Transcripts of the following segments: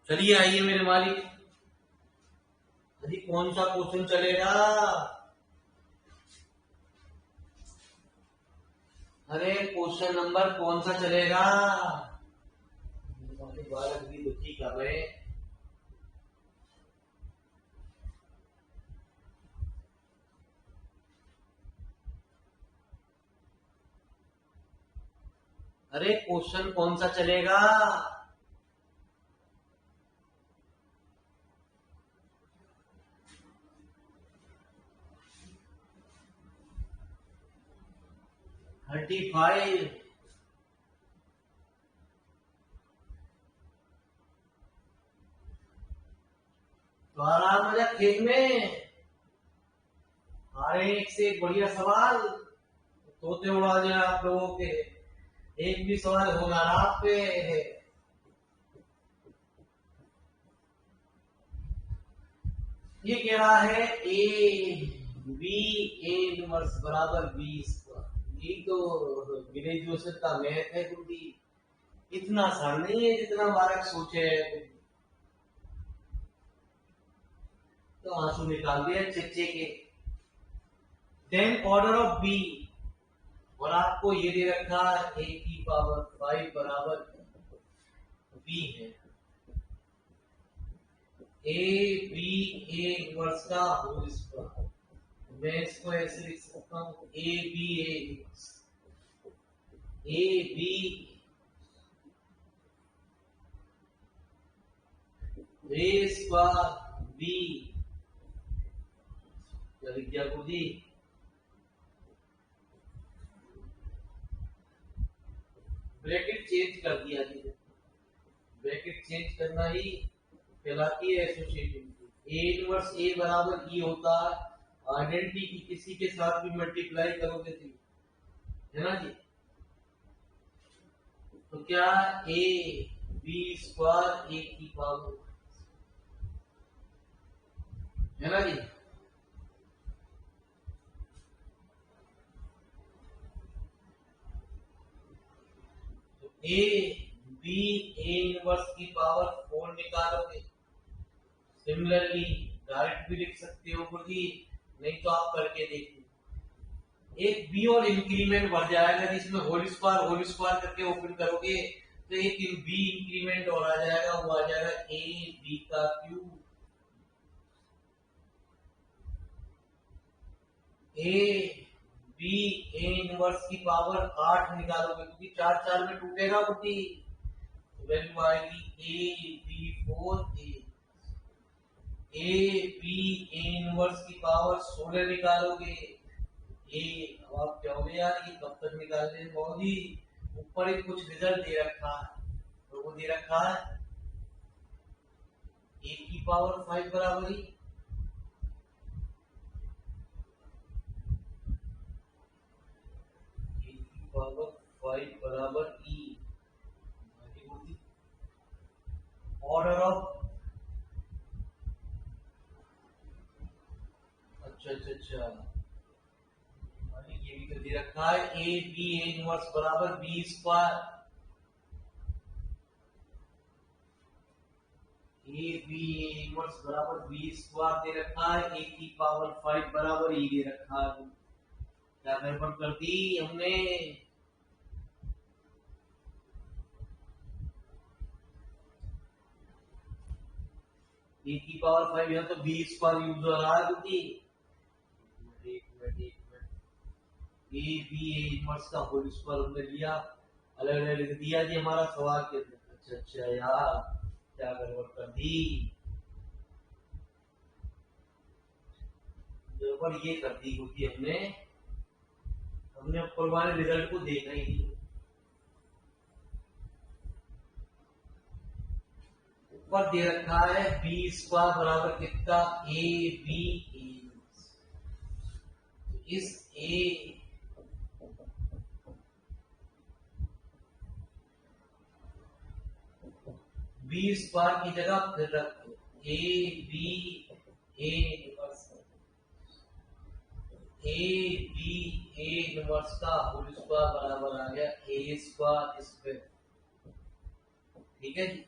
चलिए आइए मेरे मालिक। अभी कौन सा क्वेश्चन चलेगा? अरे क्वेश्चन नंबर कौन सा चलेगा? मेरे मालिक बालक भी दुखी कर रहे हैं। अरे क्वेश्चन कौन सा चलेगा? 35। तो आराम मजा खेत में आ रहे हैं एक से एक बढ़िया सवाल। तोते उड़ा दिया आप लोगों के। एक भी सवाल होगा आप पे। ये कह रहा है ए बी ए इनवर्स बराबर 20। ये तो ग्रेजुएशन का मैथ है कुछ। इतना आसान नहीं है जितना बालक सोचे है। तो आंसू निकाल दिया चच्चे के। Then order of B. और आपको ये दे रखा ए की पावर 5 बराबर बी है। ए बी ए इनवर्स का होल स्क्वायर। मैं इसको ऐसे लिख सकता हूं A B A square B. क्या लिख दिया गुरुजी? ब्रैकेट चेंज कर दिया जी। ब्रैकेट चेंज करना ही कहलाती है एसोसिएटिव। ए इनवर्स ए बराबर ई होता है आइडेंटिटी की किसी के साथ भी मल्टीप्लाई करोगे तो, है ना जी? तो क्या ए बी स्क्वायर ए की पावर, है ना जी? तो ए बी ए इनवर्स की पावर 4 निकालोगे। सिमिलरली डायरेक्ट भी लिख सकते हो गुरुजी, नहीं तो आप करके देखिए। एक बी और इंक्रीमेंट बढ़ जाएगा जिसमें होल स्क्वायर करके ओपन करोगे तो एक बी इंक्रीमेंट और आ जाएगा, वो आ जाएगा ए बी का cube. A B A inverse की पावर 8 निकालोगे क्योंकि 4 4 में टूटेगा बुद्धि। वैल्यू आएगी A B 4 A B A inverse की पावर 16 निकालोगे। ये अब आप कहोगे यार ये कब तक निकाल रहे हैं बहुत ही। ऊपर एक कुछ रिजल्ट दे रखा है, तो वो दे रखा है ए की पावर 5 बराबर ही ए की पावर 5 बराबर ई। ऑर्डर ऑफ, अच्छा ये भी तो दे रखा है ए बी ए इनवर्स बराबर B square. A B A inverse बराबर बी स्क्वायर दे रखा है। ए की पावर 5 बराबर ई दे रखा है। क्या गड़बड़ कर दी हमने? ए की पावर 5 यहाँ तो बी स्क्वायर यूज हो रहा है बुद्धि। ए बी ए इनवर्स का होल स्क्वायर हमने लिया, अलग अलग लिख दिया जी हमारा सवाल के अंदर। अच्छा यार क्या गड़बड़ कर दी? गड़बड़ ये कर दी होगी हमने ऊपर वाले रिजल्ट को देखा ही नहीं। ऊपर दे रखा है बी स्क्वायर बराबर कितना ए बी ए। इस ए बी स्क्वायर की जगह फिर रखो A B A inverse. A B A inverse का होल स्क्वायर बराबर आ गया ए स्क्वायर स्क्वायर। ठीक है जी।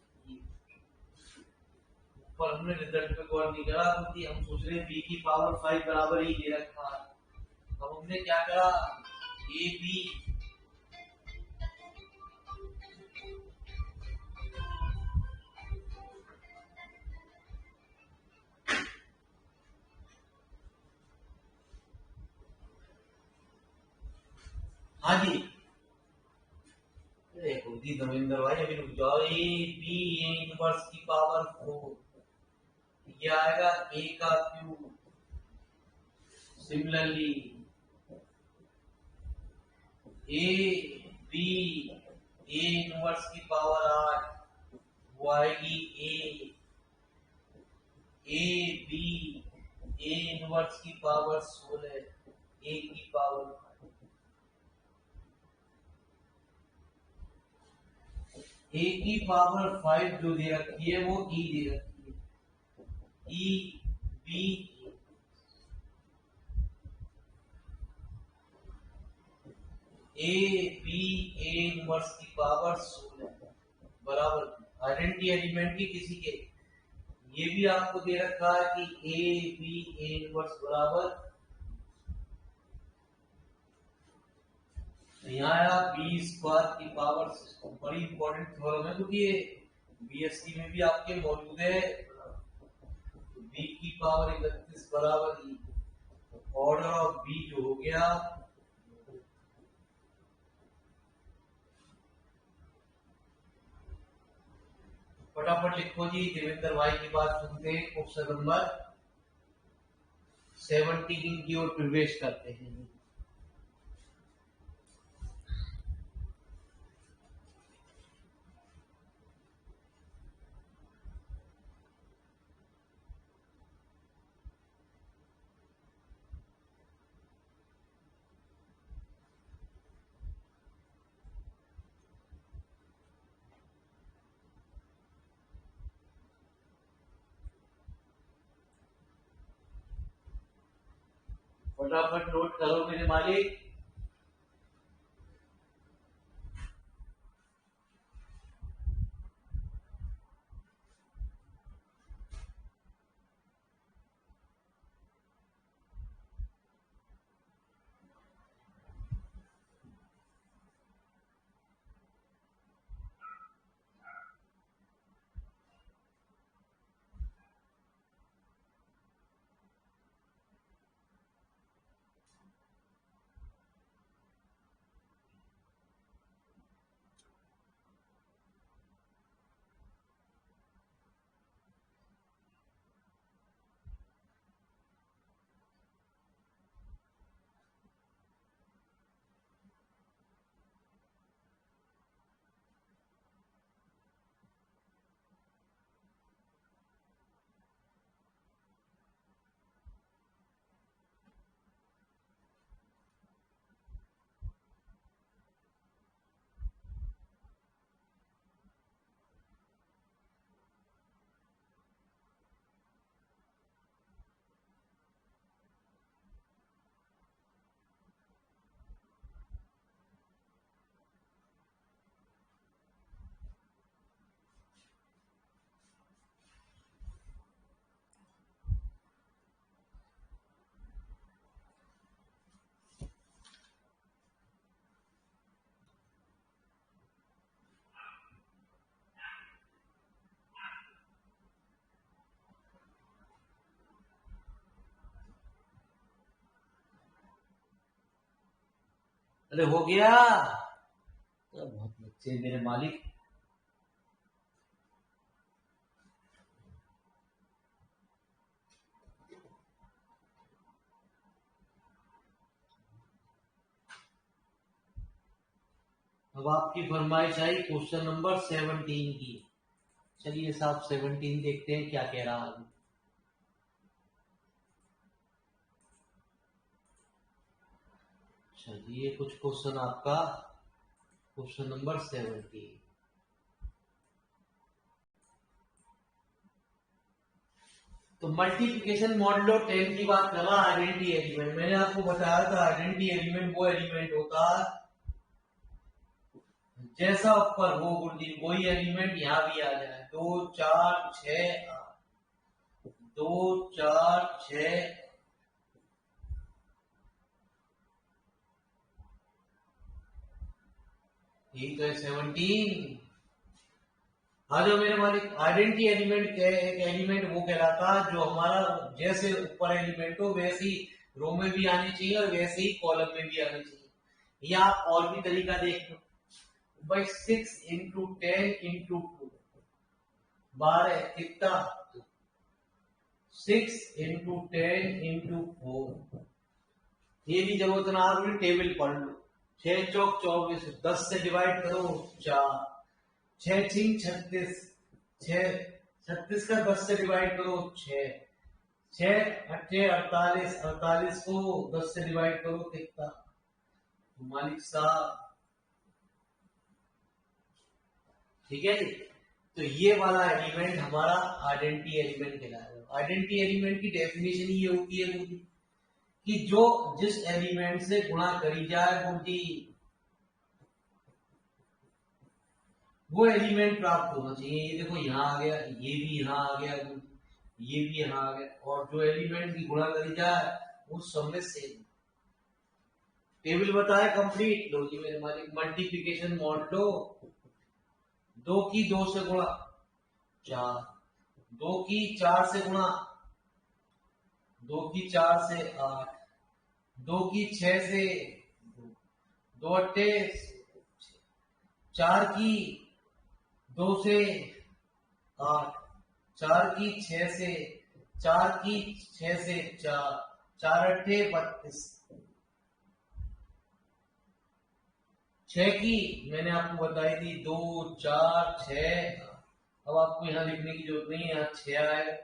पर हमने रिजल्ट पे गौर नहीं करा क्योंकि हम सोच रहे बी की पावर 5 बराबर ही दे रखा है। अब हमने क्या करा, ए बी हाँ जी देखो जी धर्मेंद्र भाई अभी रुक जाओ, ए बी ए इनवर्स की पावर 4 ये आएगा ए का cube. Similarly A B A inverse की पावर 8 वो आएगी ए बी ए इनवर्स की पावर 16 ए की पावर 5। ए की पावर 5 जो दे रखी है वो ई दे रखी है, E B A B A inverse की पावर 16 बराबर आइडेंटिटी एलिमेंट की किसी के ये भी आपको दे रखा है कि ए बी ए इनवर्स बराबर यहाँ आया बी स्क्वायर की पावर 6। बड़ी इंपॉर्टेंट थ्योरम है क्योंकि ये बीएससी में भी आपके मौजूद है। बी की पावर 31 बराबर ई, ऑर्डर ऑफ बी जो हो गया फटाफट लिखो जी। देवेंद्र भाई की बात सुनते हैं, क्वेश्चन नंबर 17 की ओर प्रवेश करते हैं। फटाफट नोट करो मेरे मालिक। अरे हो गया तो बहुत अच्छे मेरे मालिक। अब आपकी फरमाइश आई क्वेश्चन नंबर 17 की। चलिए साहब 17 देखते हैं क्या कह रहा है। चलिए कुछ क्वेश्चन आपका क्वेश्चन नंबर 17। तो मल्टीप्लिकेशन मॉडुलो 10 की बात कर रहा आइडेंटिटी एलिमेंट। मैंने आपको बताया था आइडेंटिटी एलिमेंट वो एलिमेंट होता है जैसा ऊपर वो गुणती वही एलिमेंट यहाँ भी आ जाए 2 4 6 8। 2 4 6 यही तो है 17। हाँ जो मेरे मालिक आइडेंटिटी एलिमेंट एक एलिमेंट वो कहलाता जो हमारा जैसे ऊपर एलिमेंट हो वैसे ही रो में भी आनी चाहिए और वैसे ही कॉलम में भी आनी चाहिए। या आप और भी तरीका देख लो भाई 6 इंटू 10 इंटू 2 12 कितना 6 इंटू 10 इंटू 4 ये भी जरूरत ना आप टेबल पढ़ लो 6 चौक 24 10 से डिवाइड करो 4 6 3 36 36 का 10 से डिवाइड करो 6 6 8 48 48 को 10 से डिवाइड करो कितना मालिक साहब ठीक है जी। तो ये वाला एलिमेंट हमारा आइडेंटिटी एलिमेंट कहलाएगा। आइडेंटिटी एलिमेंट की डेफिनेशन ये होती है गुरुजी कि जो जिस एलिमेंट से गुणा करी जाए गुरुजी वो एलिमेंट प्राप्त होना चाहिए। ये देखो यहाँ आ गया, ये भी यहाँ आ गया, ये भी यहाँ आ गया, और जो एलिमेंट की गुणा करी जाए वो सब में सेम। टेबल बताया कंप्लीट। लो जी मेरे मालिक मल्टीप्लिकेशन मॉड लो 2 की 2 से गुणा 4, 2 की 4 से गुणा 2 की 4 से 8, 2 की 6 से 2 अट्ठे 4 की 2 से 8, 4 की 6 से 4 की 6 से 4, 4 अट्ठे 32, 6 की मैंने आपको बताई थी 2 4 6। अब आपको यहाँ लिखने की जरूरत नहीं है, यहाँ 6 आएगा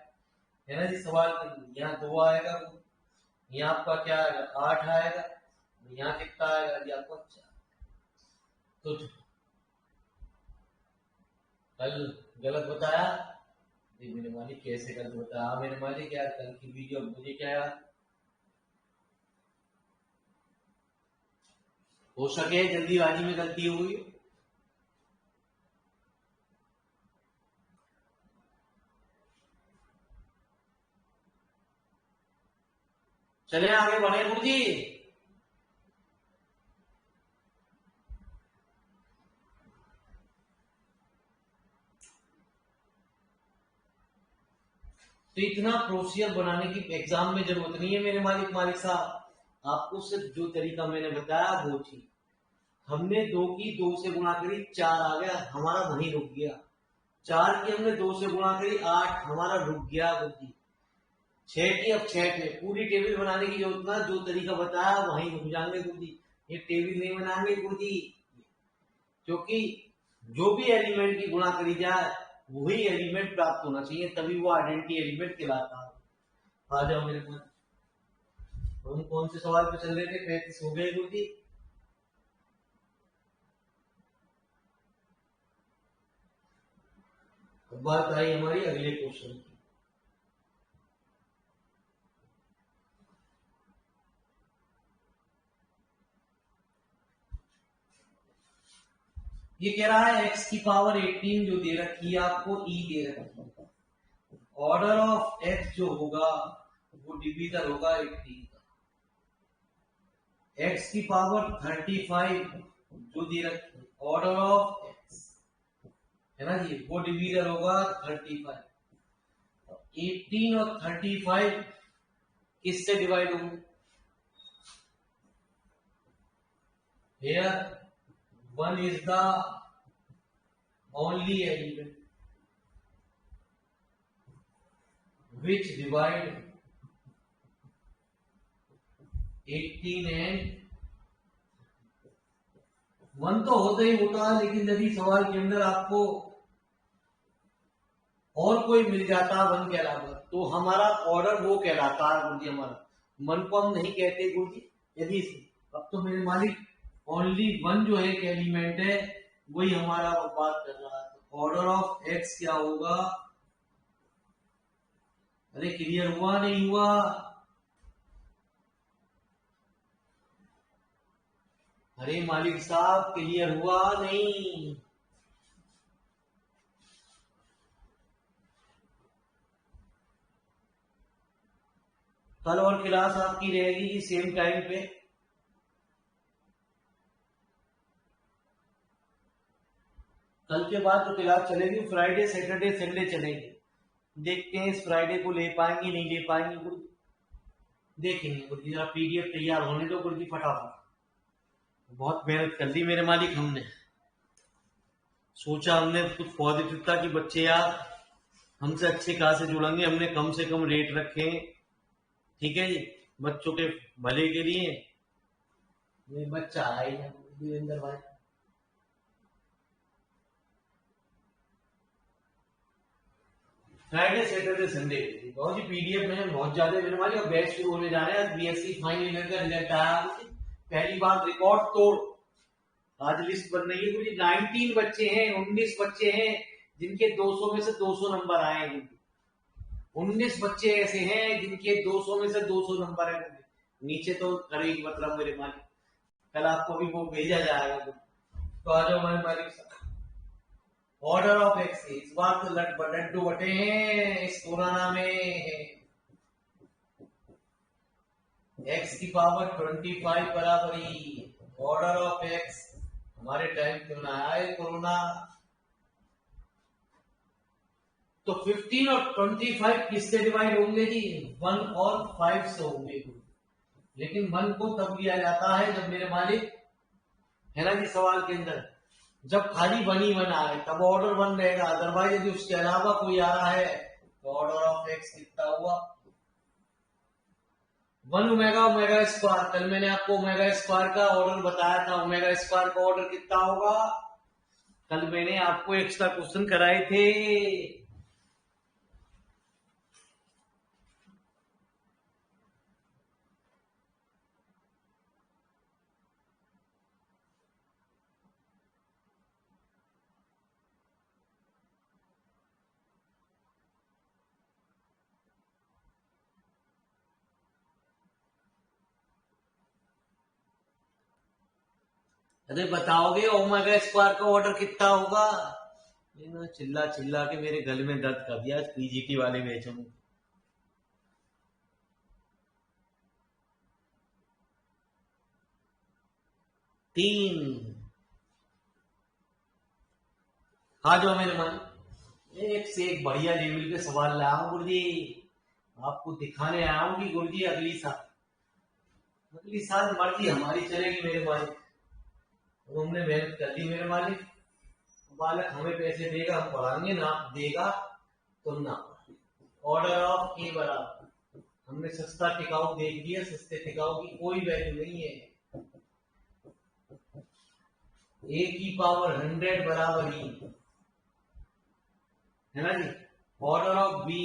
है ना जी सवाल। यहाँ 2 आएगा, यहाँ आपका क्या आएगा 8 आएगा, यहाँ कितना आएगा जी आपको 4। तो कल गलत बताया जी मेरे मालिक, कैसे गलत बताया मेरे मालिक यार, कल की वीडियो मुझे क्या यार हो सके जल्दीबाजी में गलती हुई। चले आगे बढ़े गुरुजी। तो इतना प्रोसीजर बनाने की एग्जाम में जरूरत नहीं है मेरे मालिक साहब। आपको सिर्फ जो तरीका मैंने बताया वो चीज, हमने 2 की 2 से गुणा करी 4 आ गया, हमारा वहीं रुक गया। 4 की हमने 2 से गुणा करी 8, हमारा रुक गया गुरुजी। 6 की अब 6 थे, पूरी टेबल बनाने की जरूरत ना, जो तरीका बताया वहीं रुक जाएंगे गुरुजी, ये टेबल नहीं बनाएंगे गुरुजी। क्योंकि जो भी एलिमेंट की गुणा करी जाए वही एलिमेंट प्राप्त होना चाहिए, तभी वो आइडेंटिटी एलिमेंट कहलाता है। आ जाओ मेरे पास। हम कौन से सवाल पे चल रहे थे? 35 हो गए गुरुजी। अब बात आई हमारी अगले क्वेश्चन की। ये कह रहा है x की पावर 18 जो दे रखी है आपको, e दे रखी है, ऑर्डर ऑफ x जो होगा वो डिवीजर होगा 18 का। x की पावर 35 जो दे रखी है, ऑर्डर ऑफ x है ना जी, वो डिवीजर होगा 35। 18 और 35 किससे डिवाइड होंगे? Here 1 is the only element which divide 18 and 1 तो होता ही होता है, लेकिन यदि सवाल के अंदर आपको और कोई मिल जाता 1 के अलावा तो हमारा ऑर्डर वो कहलाता है गुरुजी। हमारा मन को हम नहीं कहते गुरुजी। यदि अब तो मेरे मालिक ओनली 1 जो है एक एलिमेंट है वही हमारा बात कर रहा है। ऑर्डर ऑफ एक्स क्या होगा? अरे क्लियर हुआ नहीं हुआ? अरे मालिक साहब क्लियर हुआ नहीं? कल और क्लास आपकी रहेगी सेम टाइम पे। कल के बाद जो क्लास चलेगी फ्राइडे सैटरडे संडे चलेगी। देखते हैं इस फ्राइडे को ले पाएंगे नहीं ले पाएंगे गुरुजी, देखेंगे गुरुजी। जरा पीडीएफ तैयार होने दो गुरुजी फटाफट। बहुत मेहनत कर ली मेरे मालिक, हमने सोचा, हमने कुछ पॉजिटिव था कि बच्चे यार हमसे अच्छे खासे जुड़ेंगे, हमने कम से कम रेट रखे। ठीक है जी, बच्चों के भले के लिए। ये बच्चा आया ही है वीरेंद्र भाई। फ्राइडे सैटरडे संडे बहुत ही पीडीएफ में बहुत ज्यादा मेरे वाली। अब बैच शुरू होने जा रहे हैं। बीएससी फाइनल ईयर का रिजल्ट आया, पहली बार रिकॉर्ड तोड़ आज लिस्ट बन रही है मुझे। 19 बच्चे हैं, 19 बच्चे हैं जिनके 200 में से 200 नंबर आए हैं। 19 बच्चे ऐसे हैं जिनके 200 में से 200 नंबर है। नीचे तो करेगी मतलब मेरे मालिक, कल आपको भी वो भेजा जाएगा। तो आ जाओ मेरे मालिक। ऑर्डर ऑफ एक्स इस बार तो लड्डू बटे हैं इस कोरोना में। एक्स की पावर 25 बराबर ही ऑर्डर ऑफ एक्स। हमारे टाइम क्यों ना आया कोरोना। तो 15 और 25 किससे डिवाइड होंगे जी? 1 और 5 से होंगे। लेकिन 1 को तब लिया जाता है जब मेरे मालिक, है ना जी सवाल के अंदर, जब खाली 1 ही 1 आए तब ऑर्डर 1 रहेगा। अदरवाइज यदि उसके अलावा कोई आ रहा है तो ऑर्डर ऑफ एक्स कितना हुआ? 1 ओमेगा ओमेगा स्क्वायर। कल मैंने आपको ओमेगा स्क्वायर का ऑर्डर बताया था। ओमेगा स्क्वायर का ऑर्डर कितना होगा? कल मैंने आपको एक्स्ट्रा क्वेश्चन कराए थे। अरे बताओगे ओमेगा स्क्वायर का ऑर्डर कितना होगा? चिल्ला चिल्ला के मेरे गले में दर्द कर दिया पीजीटी वाले बैचों में। 3। आ जाओ मेरे मन, एक से एक बढ़िया लेवल पे सवाल लाया हूं गुरुजी। आपको दिखाने आया हूं कि गुरुजी अगली साल मर्जी हमारी चलेगी मेरे मालिक। हमने मेहनत कर ली मेरे मालिक। बालक हमें पैसे देगा हम पढ़ाएंगे, ना देगा तो ना। ऑर्डर ऑफ ए बराबर, हमने सस्ता टिकाऊ देख लिया। सस्ते टिकाऊ की कोई वैल्यू नहीं है। ए की पावर 100 बराबर ही, है ना जी। ऑर्डर ऑफ बी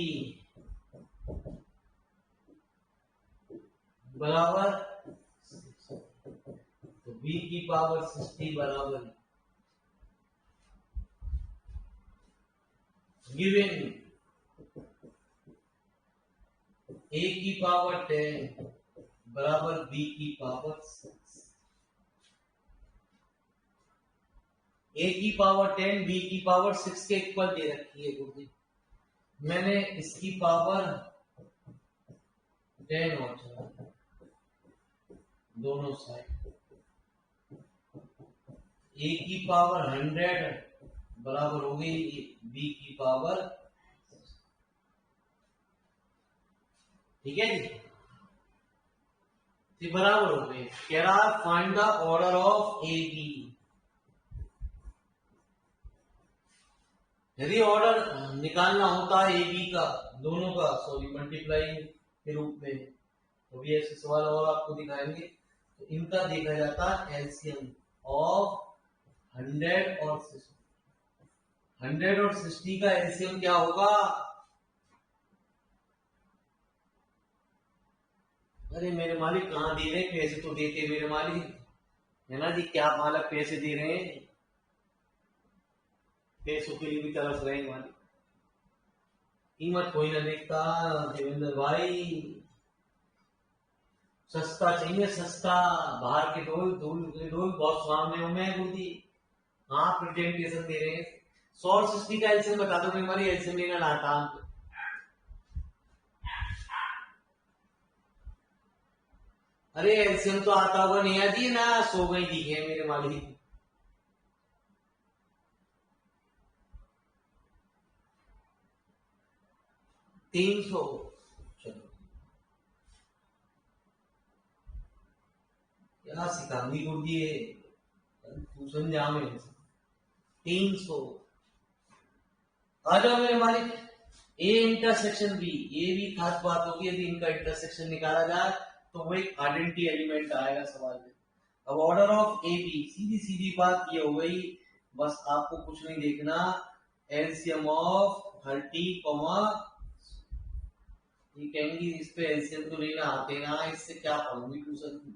बराबर, तो बी की पावर 60 बराबर गिवन ए की पावर 10 बराबर बी की पावर 6। ए की पावर 10 बी की पावर 6 के इक्वल दे रखी है गुरुजी। मैंने इसकी पावर 10 और चला दोनों साइड। ए की पावर 100 बराबर हो गई बी की पावर, ठीक है जी, ये बराबर हो गए। कह रहा find the order of A B. यदि ऑर्डर निकालना होता है ए बी का, दोनों का सॉरी मल्टीप्लाई के रूप में, तो भी ऐसे सवाल और आपको दिखाएंगे। तो इनका देखा जाता है एलसीएम ऑफ 100 और 60। 100 और 60 का एलसीएम क्या होगा? अरे मेरे मालिक कहाँ दे रहे हैं पैसे? तो देते मेरे मालिक, है ना जी। क्या मालिक पैसे दे रहे हैं? पैसों के लिए भी तरस रहे हैं मालिक। कीमत कोई ना देखता देवेंद्र भाई। सस्ता चाहिए सस्ता। बाहर के ढोल बहुत सामने हो में गुरुजी। हाँ प्रेजेंटेशन दे रहे हैं। 100 और 60 का एलसीएम बता दो मेरे मालिक। एलसीएम लेना लाता अरे एलसीएम तो आता होगा नहीं आती ना, सो गई दिखे मेरे मालिक। 300। चलो क्या सिखानी गुर्दी है, ट्यूशन जा में 300। आ जाओ मेरे मालिक। ए इंटरसेक्शन बी, ये भी खास बात होगी, यदि इनका इंटरसेक्शन निकाला जाए तो वो एक आइडेंटिटी एलिमेंट आएगा सवाल में। अब ऑर्डर ऑफ ए बी, सीधी सीधी बात ये हो गई, बस आपको कुछ नहीं देखना, एलसीएम ऑफ 30, ये कहेंगी इस पे एलसीएम तो लेना आते ना, इससे क्या पढ़ूंगी ट्यूशन की,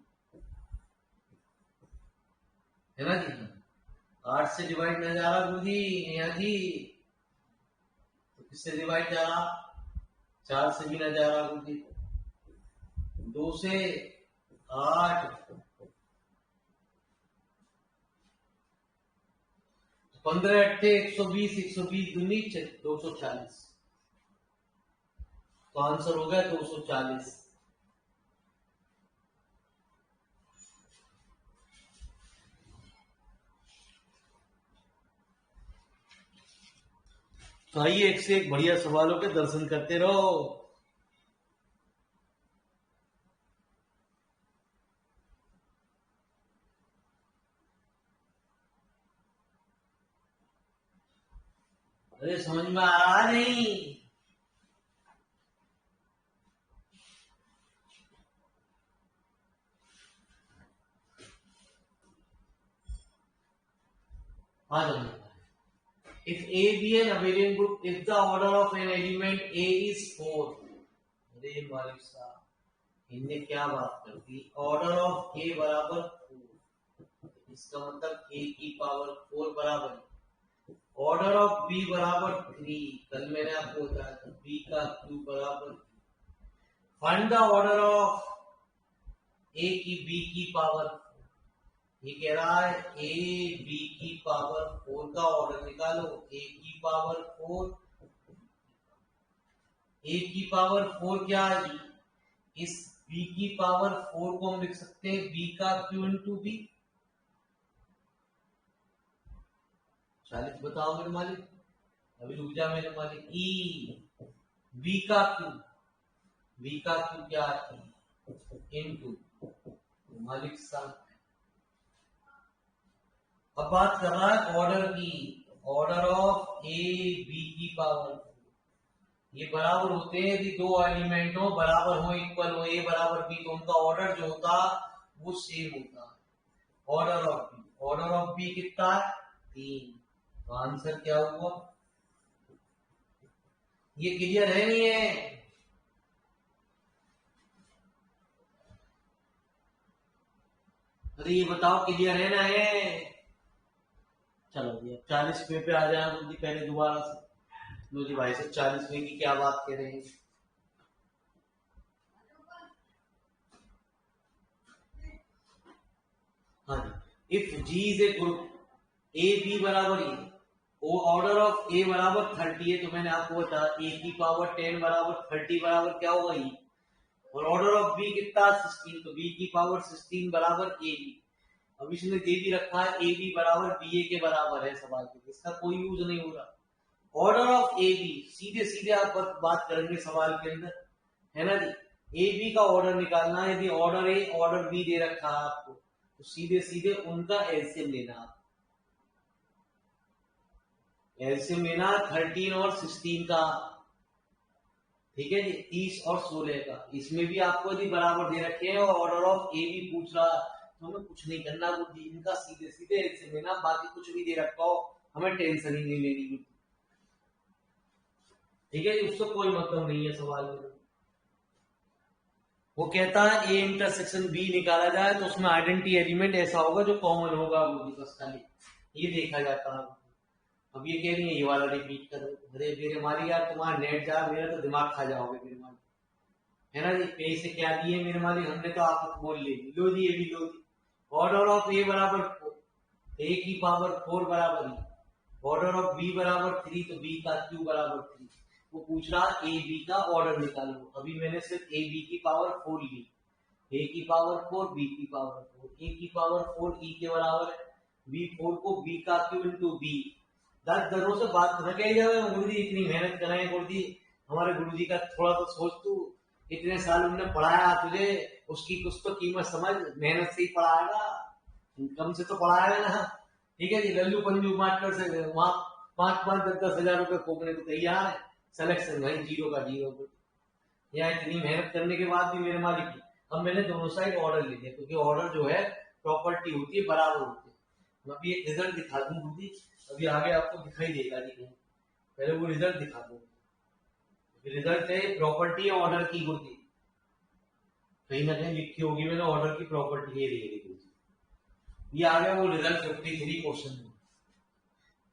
है ना जी। 8 से डिवाइड न जा रहा गुरुजी नेहा जी, तो किससे डिवाइड जा रहा, 4 से भी न जा रहा गुरुजी, 2 से 8, 15 अट्ठे 120, 120 दूनी 240, तो आंसर हो गया 240। तो आइए एक से एक बढ़िया सवालों के दर्शन करते रहो। अरे समझ में आ रहा नहीं, आ जाओ। If A be an abelian group, if the order of an element A is 4, अरे मालिक साहब, इनने क्या बात कर दी, ऑर्डर ऑफ A बराबर 4, इसका मतलब A की पावर 4 बराबर, ऑर्डर ऑफ B बराबर 3, कल मैंने आपको बताया था B का क्यूब बराबर, find the order of A की B की पावर, ये कह रहा है ए बी की पावर 4 का ऑर्डर निकालो, ए की पावर 4, ए की पावर 4 क्या है, इस बी की पावर 4 को हम लिख सकते हैं बी का क्यू इंटू बी। 40 बताओ मेरे मालिक, अभी रुक जा मेरे मालिक। ई बी का क्यू क्या है, इंटू मालिक साहब। अब बात कर रहा है ऑर्डर की, ऑर्डर ऑफ ए बी की पावर, ये बराबर होते हैं यदि दो एलिमेंट हो, बराबर हो, इक्वल हो, ए बराबर बी, तो उनका ऑर्डर जो होता वो सेम होता है। ऑर्डर ऑफ बी कितना है, 3, तो आंसर क्या हुआ, ये क्लियर है नहीं है, अरे ये बताओ क्लियर है ना है। चलो भैया 40 पे आ जाए पहले दोबारा से, लो जी भाई साहब 40 की क्या बात कह रहे हैं। हाँ जी, if G is a group a b बराबर ए, वो ऑर्डर ऑफ ए बराबर 30 है, तो मैंने आपको बताया ए की पावर 10 बराबर 30 बराबर क्या होगा ई, और ऑर्डर ऑफ बी कितना 16, तो बी की पावर 16 बराबर ए बी। अब इसने दे भी रखा है ए बी बराबर बी ए के बराबर है सवाल में, इसका कोई यूज नहीं हो रहा। ऑर्डर ऑफ ए बी सीधे सीधे आप बात करेंगे सवाल के अंदर, है ना जी। ए बी का ऑर्डर निकालना है, यदि ऑर्डर ए ऑर्डर बी दे रखा है आपको, तो सीधे सीधे उनका एलसीएम लेना, एलसीएम लेना 13 और 16 का, ठीक है जी, 30 और 16 का। इसमें भी आपको यदि बराबर दे रखे हैं और ऑर्डर ऑफ ए बी पूछ रहा, तो हमें कुछ नहीं करना बुद्धि, इनका सीधे सीधे एलसीएम लेना, बाकी कुछ भी दे रखा हो हमें टेंशन ही नहीं लेनी बुद्धि, ठीक है जी, उससे कोई मतलब नहीं है सवाल में। वो कहता है ए इंटरसेक्शन बी निकाला जाए तो उसमें आइडेंटिटी एलिमेंट ऐसा होगा जो कॉमन होगा बुद्धि, बस खाली ये देखा जाता है। अब ये कह रही है ये वाला रिपीट करो, अरे मेरे मारी यार तुम्हारा नेट जा, मेरा तो दिमाग खा जाओगे मेरे मारी, है ना जी। पे से क्या दिए मेरे मारी, हमने तो आप बोल ली, लो जी ये भी लो जी। ऑर्डर ऑफ ए बराबर 4, ए की पावर 4 बराबर ही, ऑर्डर ऑफ बी बराबर 3, तो बी का क्यू बराबर 3। वो पूछ रहा ए बी का ऑर्डर निकालो, अभी मैंने सिर्फ ए बी की पावर 4 ली, ए की पावर 4 बी की पावर 4, ए की पावर 4 ई के बराबर है, बी 4 को बी का क्यूब इंटू बी। 10 घरों से बात न कही जाए गुरु जी इतनी मेहनत कराए गुरु जी, हमारे गुरु जी का थोड़ा तो सोच, तू इतने साल उनने पढ़ाया तुझे, उसकी कुछ तो कीमत समझ, मेहनत से ही पढ़ाएगा, कम से तो पढ़ाएगा ना। ठीक है जी, लल्लू पंजू मास्टर से वहां 5-5, 10-10 हजार रुपए फूकने को तैयार है, सिलेक्शन भाई जीरो का जीरो। यहाँ इतनी मेहनत करने के बाद भी मेरे मालिक की, अब मैंने दोनों साइड ऑर्डर ले लिया, क्योंकि ऑर्डर जो है प्रॉपर्टी होती है, बराबर होती है। मैं अभी एक रिजल्ट दिखा दूं गुरु जी, अभी आगे आपको दिखाई देगा जी कहीं, पहले वो रिजल्ट दिखा दूं। रिजल्ट है प्रॉपर्टी ऑर्डर की गुरु जी, कहीं ना कहीं लिखी होगी मैंने ऑर्डर की प्रॉपर्टी, ये रही गुरु जी। ये आ गया वो रिजल्ट 53 क्वेश्चन में।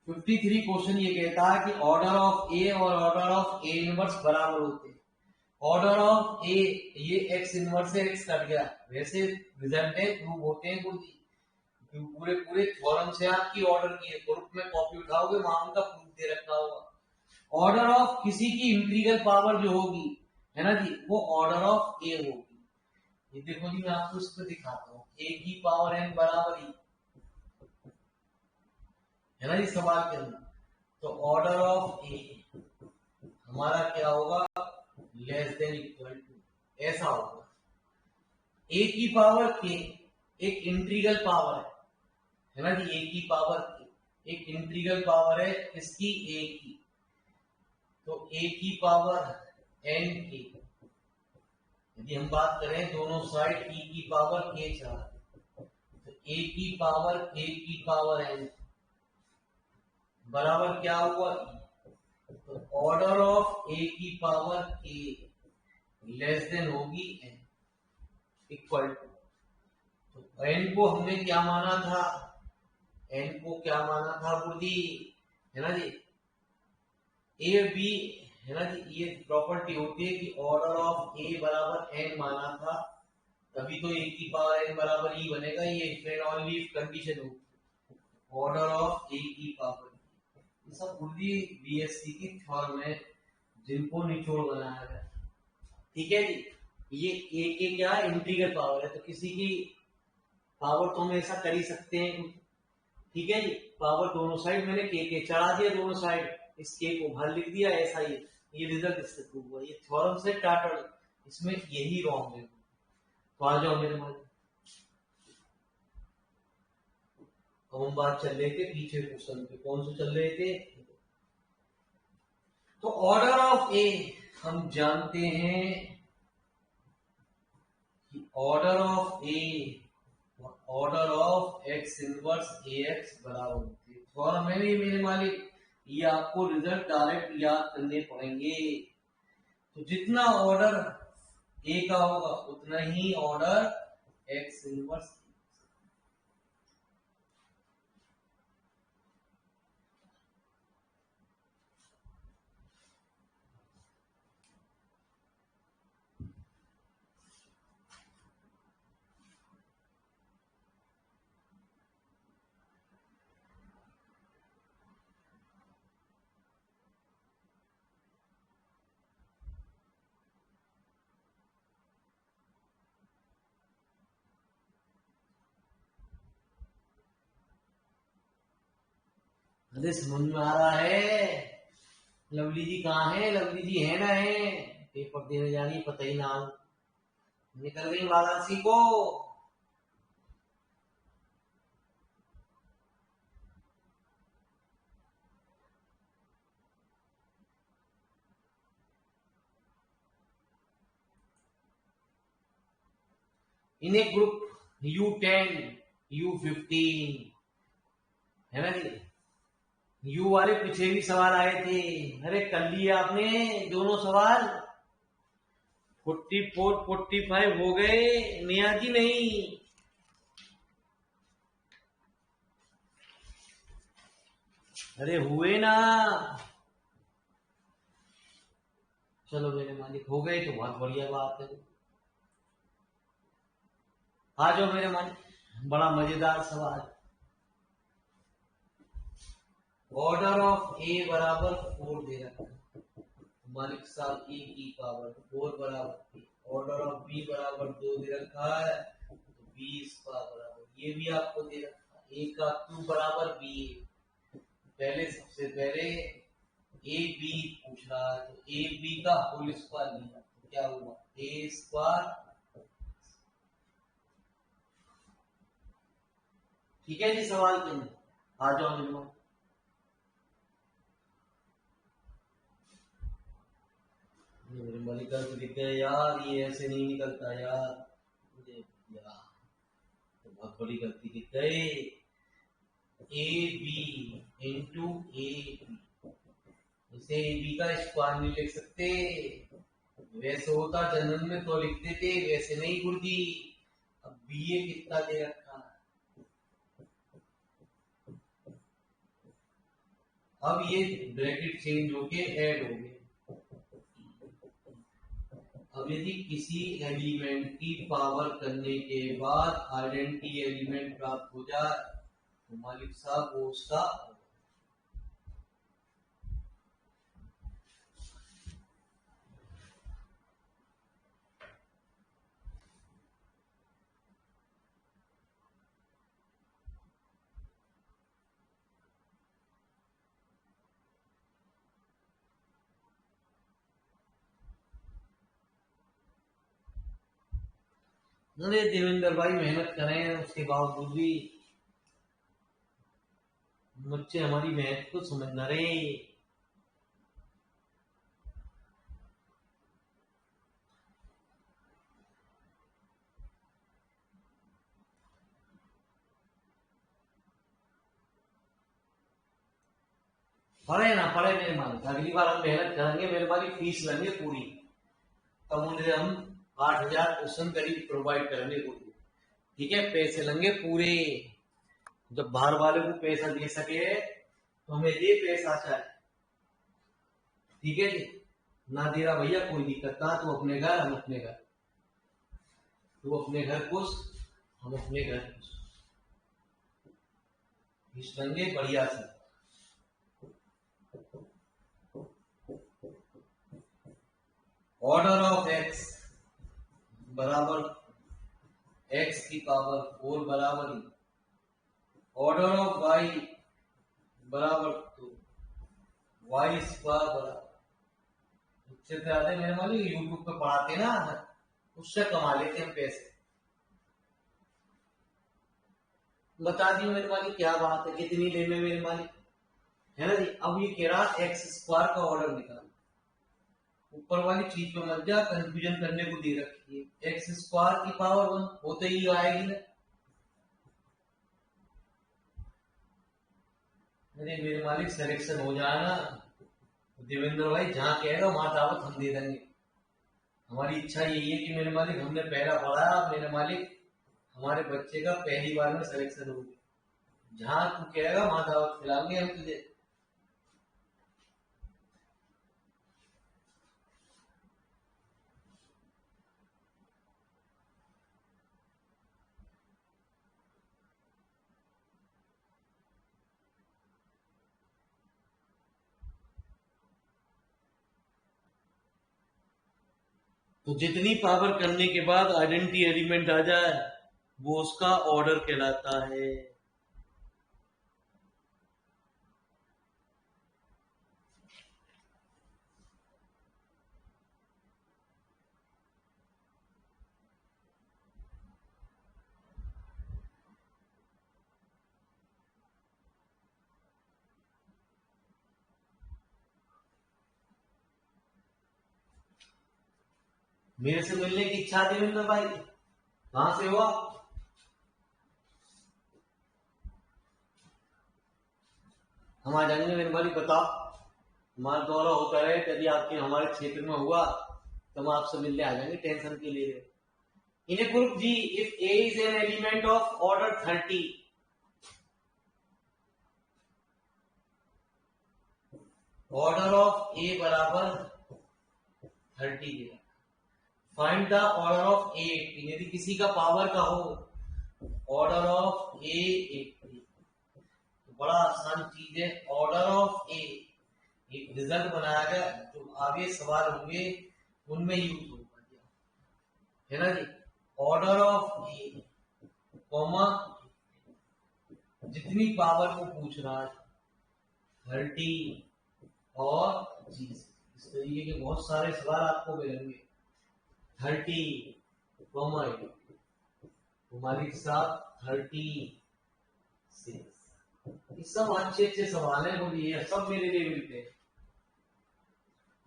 53 क्वेश्चन ये कहता है कि ऑर्डर ऑफ ए और ऑर्डर ऑफ ए इनवर्स बराबर होते हैं। ऑर्डर ऑफ ए, ये एक्स इनवर्स से एक्स कट गया, वैसे रिजल्ट है प्रूव होते हैं गुरु जी, पूरे पूरे थ्योरम से आपकी ऑर्डर की है, ग्रुप में कॉपी उठाओगे वहां उनका प्रूफ दे रखा होगा। ऑर्डर ऑफ किसी की इंटीग्रल पावर जो होगी है ना जी, वो ऑर्डर ऑफ ए होगी। ये देखो जी मैं आपको इस पे दिखाता हूँ, ए की पावर एन बराबर ई, है ना जी सवाल के अंदर। तो ऑर्डर ऑफ ए हमारा क्या होगा, लेस देन इक्वल टू, ऐसा होगा। ए की पावर के एक इंटीग्रल पावर है ना जी, ए की पावर के एक इंटीग्रल पावर है इसकी ए की, तो ए की पावर एन की, यदि हम बात करें दोनों साइड ई की पावर के चढ़ा, तो ए की पावर के की पावर एन बराबर क्या हुआ, तो ऑर्डर ऑफ ए की पावर के लेस देन होगी एन, इक्वल टू, तो एन को हमने क्या माना था, एन को क्या माना था गुरु जी, है ना जी ए बी, है ना जी, ये प्रॉपर्टी होती है कि ऑर्डर ऑफ ए बराबर एन माना था, तभी तो ए की पावर एन बराबर ई बनेगा, ये फ्रेंड ओनली कंडीशन होगी ऑर्डर ऑफ ए की पावर। ये सब गुरु जी बीएससी की थ्योरम है जिनको निचोड़ बनाया गया। ठीक है जी, ये ए के क्या इंटीग्रल पावर है, तो किसी की पावर तो हम ऐसा कर ही सकते हैं। ठीक है जी, पावर दोनों साइड मैंने के चढ़ा दिया, दोनों साइड इस के को बाहर लिख दिया, ऐसा ही ये रिजल्ट इससे प्रूव हुआ, ये थ्योरम से स्टार्टेड, इसमें यही रॉन्ग है। तो आ जाओ मेरे मन, हम बात चल रहे थे पीछे क्वेश्चन पे, कौन से चल रहे थे, तो ऑर्डर ऑफ ए हम जानते हैं कि order of A order of x inverse A x बराबर होती है, और मैं भी मेरे मालिक ये आपको रिजल्ट डायरेक्ट याद करने पड़ेंगे। तो जितना ऑर्डर ए का होगा उतना ही ऑर्डर एक्स इनवर्स, अरे समझ में आ रहा है। लवली जी कहाँ है, लवली जी है ना है, पेपर देने जानी पता ही ना, निकल गई वाराणसी को। इन एक ग्रुप U10 U15 है ना जी, यू वाले पीछे भी सवाल आए थे, अरे कर लिए आपने दोनों सवाल, 44 45 हो गए, निया जी नहीं, अरे हुए ना, चलो मेरे मालिक हो गए तो बहुत बढ़िया बात है। आ जाओ मेरे मालिक, बड़ा मजेदार सवाल, ऑर्डर ऑफ ए बराबर 4 दे रखा है, मालिक साहब ए की पावर 4 बराबर ऑर्डर ऑफ बी बराबर 2 दे रखा है, तो बी स्क्वायर बराबर ये भी आपको दे रखा है, ए का क्यूब बराबर बी। पहले सबसे पहले ए बी पूछ रहा है, तो ए बी का होल स्क्वायर लिया तो क्या हुआ ए स्क्वायर। ठीक है जी, सवाल के अंदर आ जाओ मेरे को। मेरे मलिका तो लिखते हैं यार, ये ऐसे नहीं निकलता यार, मुझे यार तो बहुत बड़ी गलती लिख गए। A B into A B, इसे ए बी का स्क्वायर नहीं लिख सकते, वैसे होता जनरल में तो लिखते थे, वैसे नहीं गुरुजी। अब बी ए कितना दे रखा है, अब ये ब्रैकेट चेंज होके ऐड हो गए। अब यदि किसी एलिमेंट की पावर करने के बाद आइडेंटिटी एलिमेंट प्राप्त हो जाए तो मालिक साहब वो उसका अरे देवेंद्र भाई मेहनत करें, उसके बावजूद भी बच्चे हमारी मेहनत को समझ न रहे। पढ़े ना पढ़े मेरे मालिक, अगली बार हम मेहनत करेंगे, मेरे मालिक फीस लेंगे पूरी, तब उन्हें हम 8,000 क्वेश्चन करीब प्रोवाइड करने को। ठीक है, पैसे लेंगे पूरे, जब बाहर वाले को पैसा दे सके तो हमें दे पैसा चाहे। ठीक है जी, ना दे रहा भैया कोई दिक्कत ना, तू अपने घर हम अपने घर, तू अपने घर खुश हम अपने घर खुश, फीस लेंगे बढ़िया से। ऑर्डर ऑफ एक्स बराबर एक्स की पावर 4 बराबर ही ऑर्डर ऑफ वाई बराबर तो वाई स्क्वायर बराबर। उससे ज्यादा मेरे मालिक यूट्यूब पे पढ़ाते ना, उससे कमा लेते हैं पैसे। बता दी मेरे मालिक क्या बात है, कितनी लेने मेरे मालिक, है ना जी। अब ये कह रहा एक्स स्क्वायर का ऑर्डर निकाल, ऊपर वाली चीज पे मत जा, कंफ्यूजन करने को दे रखी है। एक्स स्क्वायर की पावर 1 होते ही आएगी ना। अरे मेरे मालिक सिलेक्शन हो जाए ना देवेंद्र भाई, जहां कहेगा वहां दावत हम दे देंगे। हमारी इच्छा यही है कि मेरे मालिक हमने पहला पढ़ा, मेरे मालिक हमारे बच्चे का पहली बार में सिलेक्शन हो गया, जहां तू कहेगा वहां दावत खिलाएंगे हम तुझे। तो जितनी पावर करने के बाद आइडेंटिटी एलिमेंट आ जाए वो उसका ऑर्डर कहलाता है। मेरे से मिलने की इच्छा थी देवेंद्र भाई, कहां से हुआ? हम आ जाएंगे मेरे भाई, बताओ हमारा दौरा होता रहे, यदि आपके हमारे क्षेत्र में हुआ तो हम आपसे मिलने आ जाएंगे, टेंशन के लिए। In a group G if a is an element of order 30, order of a बराबर 30 दिया, find the order of a 18। यदि किसी का पावर का हो ऑर्डर ऑफ ए 18, तो बड़ा आसान चीज है, ऑर्डर ऑफ ए एक रिजल्ट बनाया गया, जो आगे सवाल होंगे उनमें यूज होगा। है ना जी, ऑर्डर ऑफ ए कॉमा जितनी पावर को पूछ रहा है 30 और जी, इस तरीके के बहुत सारे सवाल आपको मिलेंगे। 30 कॉमा तो मालिक साहब 36, ये सब अच्छे अच्छे सवाल हैं, बोलिए सब मेरे लिए मिलते हैं।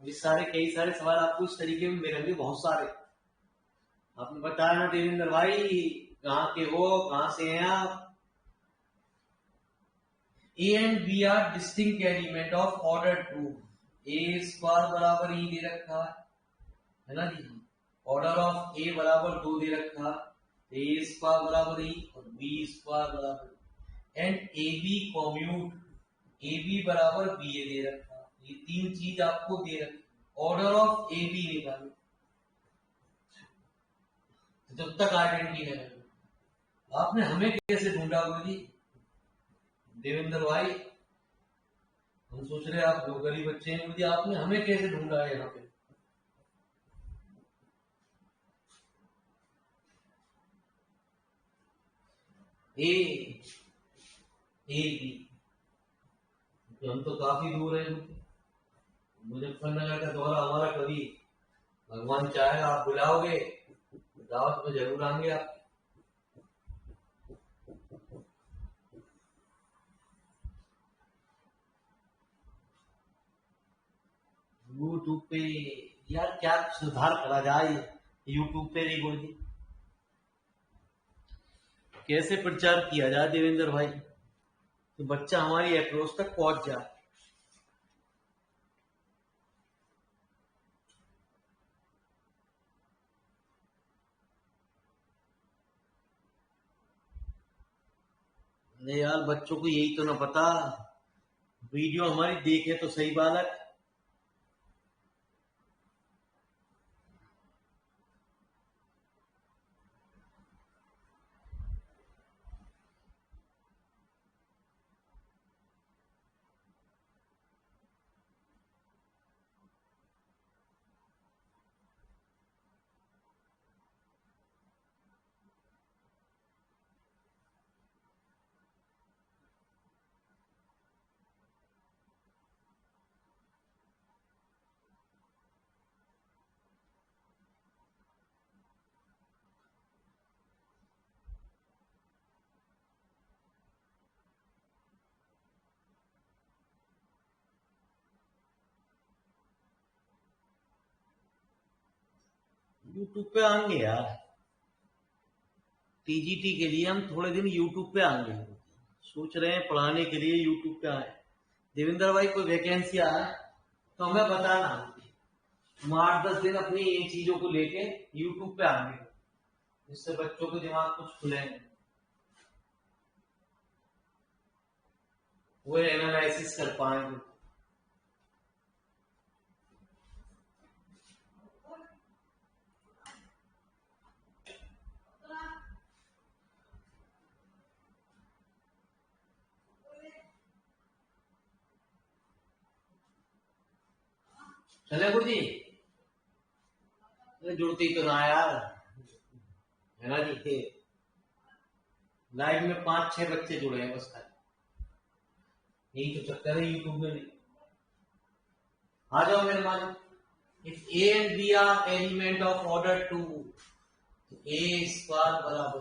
ये सारे कई सारे सवाल आपको इस तरीके में मिलेंगे, बहुत सारे। आपने बताया ना देवेंद्र भाई कहाँ के हो, कहाँ से हैं आप। A and B are distinct element of order 2। A square बराबर E दे रखा है ना जी, ऑर्डर ऑफ A बराबर 2 दे रखा, A स्क्वायर बराबर E और B स्क्वायर बराबर एंड AB कॉम्यूट AB बराबर BA दे रखा। ये तीन चीज आपको दे रखी, ऑर्डर ऑफ AB निकालो, जब तक आइडेंटिटी है। आपने हमें कैसे ढूंढा गुरुजी? देवेंद्र भाई हम सोच रहे आप लोग गरीब बच्चे हैं, मुझे आपने हमें कैसे ढूंढा है यहाँ पे? ए बी, हम तो काफी दूर है, मुजफ्फरनगर का दौरा हमारा कभी भगवान चाहेगा आप बुलाओगे दावत में जरूर आएंगे आप। यूट्यूब पे यार क्या सुधार करा जाए, यूट्यूब पे नहीं बोलिए, कैसे प्रचार किया जाए देवेंद्र भाई तो बच्चा हमारी अप्रोच तक पहुंच जाए। नहीं यार बच्चों को यही तो ना पता, वीडियो हमारी देखे तो सही बालक। यूट्यूब पे आएंगे यार, टीजीटी के लिए हम थोड़े दिन यूट्यूब पे आएंगे, सोच रहे हैं पढ़ाने के लिए यूट्यूब पे आए। देवेंद्र भाई कोई वैकेंसी आए तो हमें बताना, हम 8-10 दिन अपनी इन चीजों को लेके यूट्यूब पे आएंगे, जिससे बच्चों के दिमाग कुछ खुलेंगे, वो एनालिसिस कर पाएंगे। चले गुरु जी, जुड़ती तो ना यार, है ना जी, लाइव में 5-6 बच्चे जुड़े हैं बस, यही तो चक्कर है यूट्यूब में भी। आ जाओ मेरे मान, if A and B are element of order 2, A square बराबर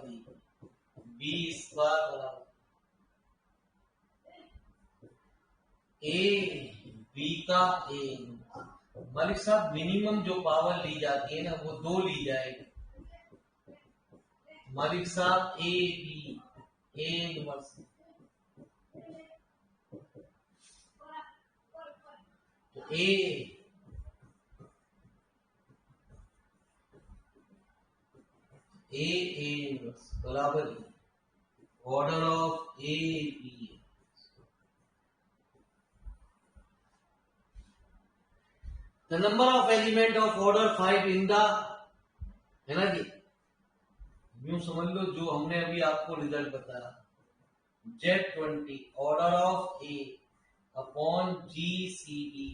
बी स्क्वायर बराबर ए बी का ए। मलिक साहब मिनिमम जो पावर ली जाती है ना वो 2 ली जाएगी। मलिक साहब ए बी ए इनवर्स, तो ए इनवर्स बराबर order of A B. The number of element of order 5 in the, है ना जी, यूं समझ लो जो हमने अभी आपको रिजल्ट बताया, Z20 order of A upon GCD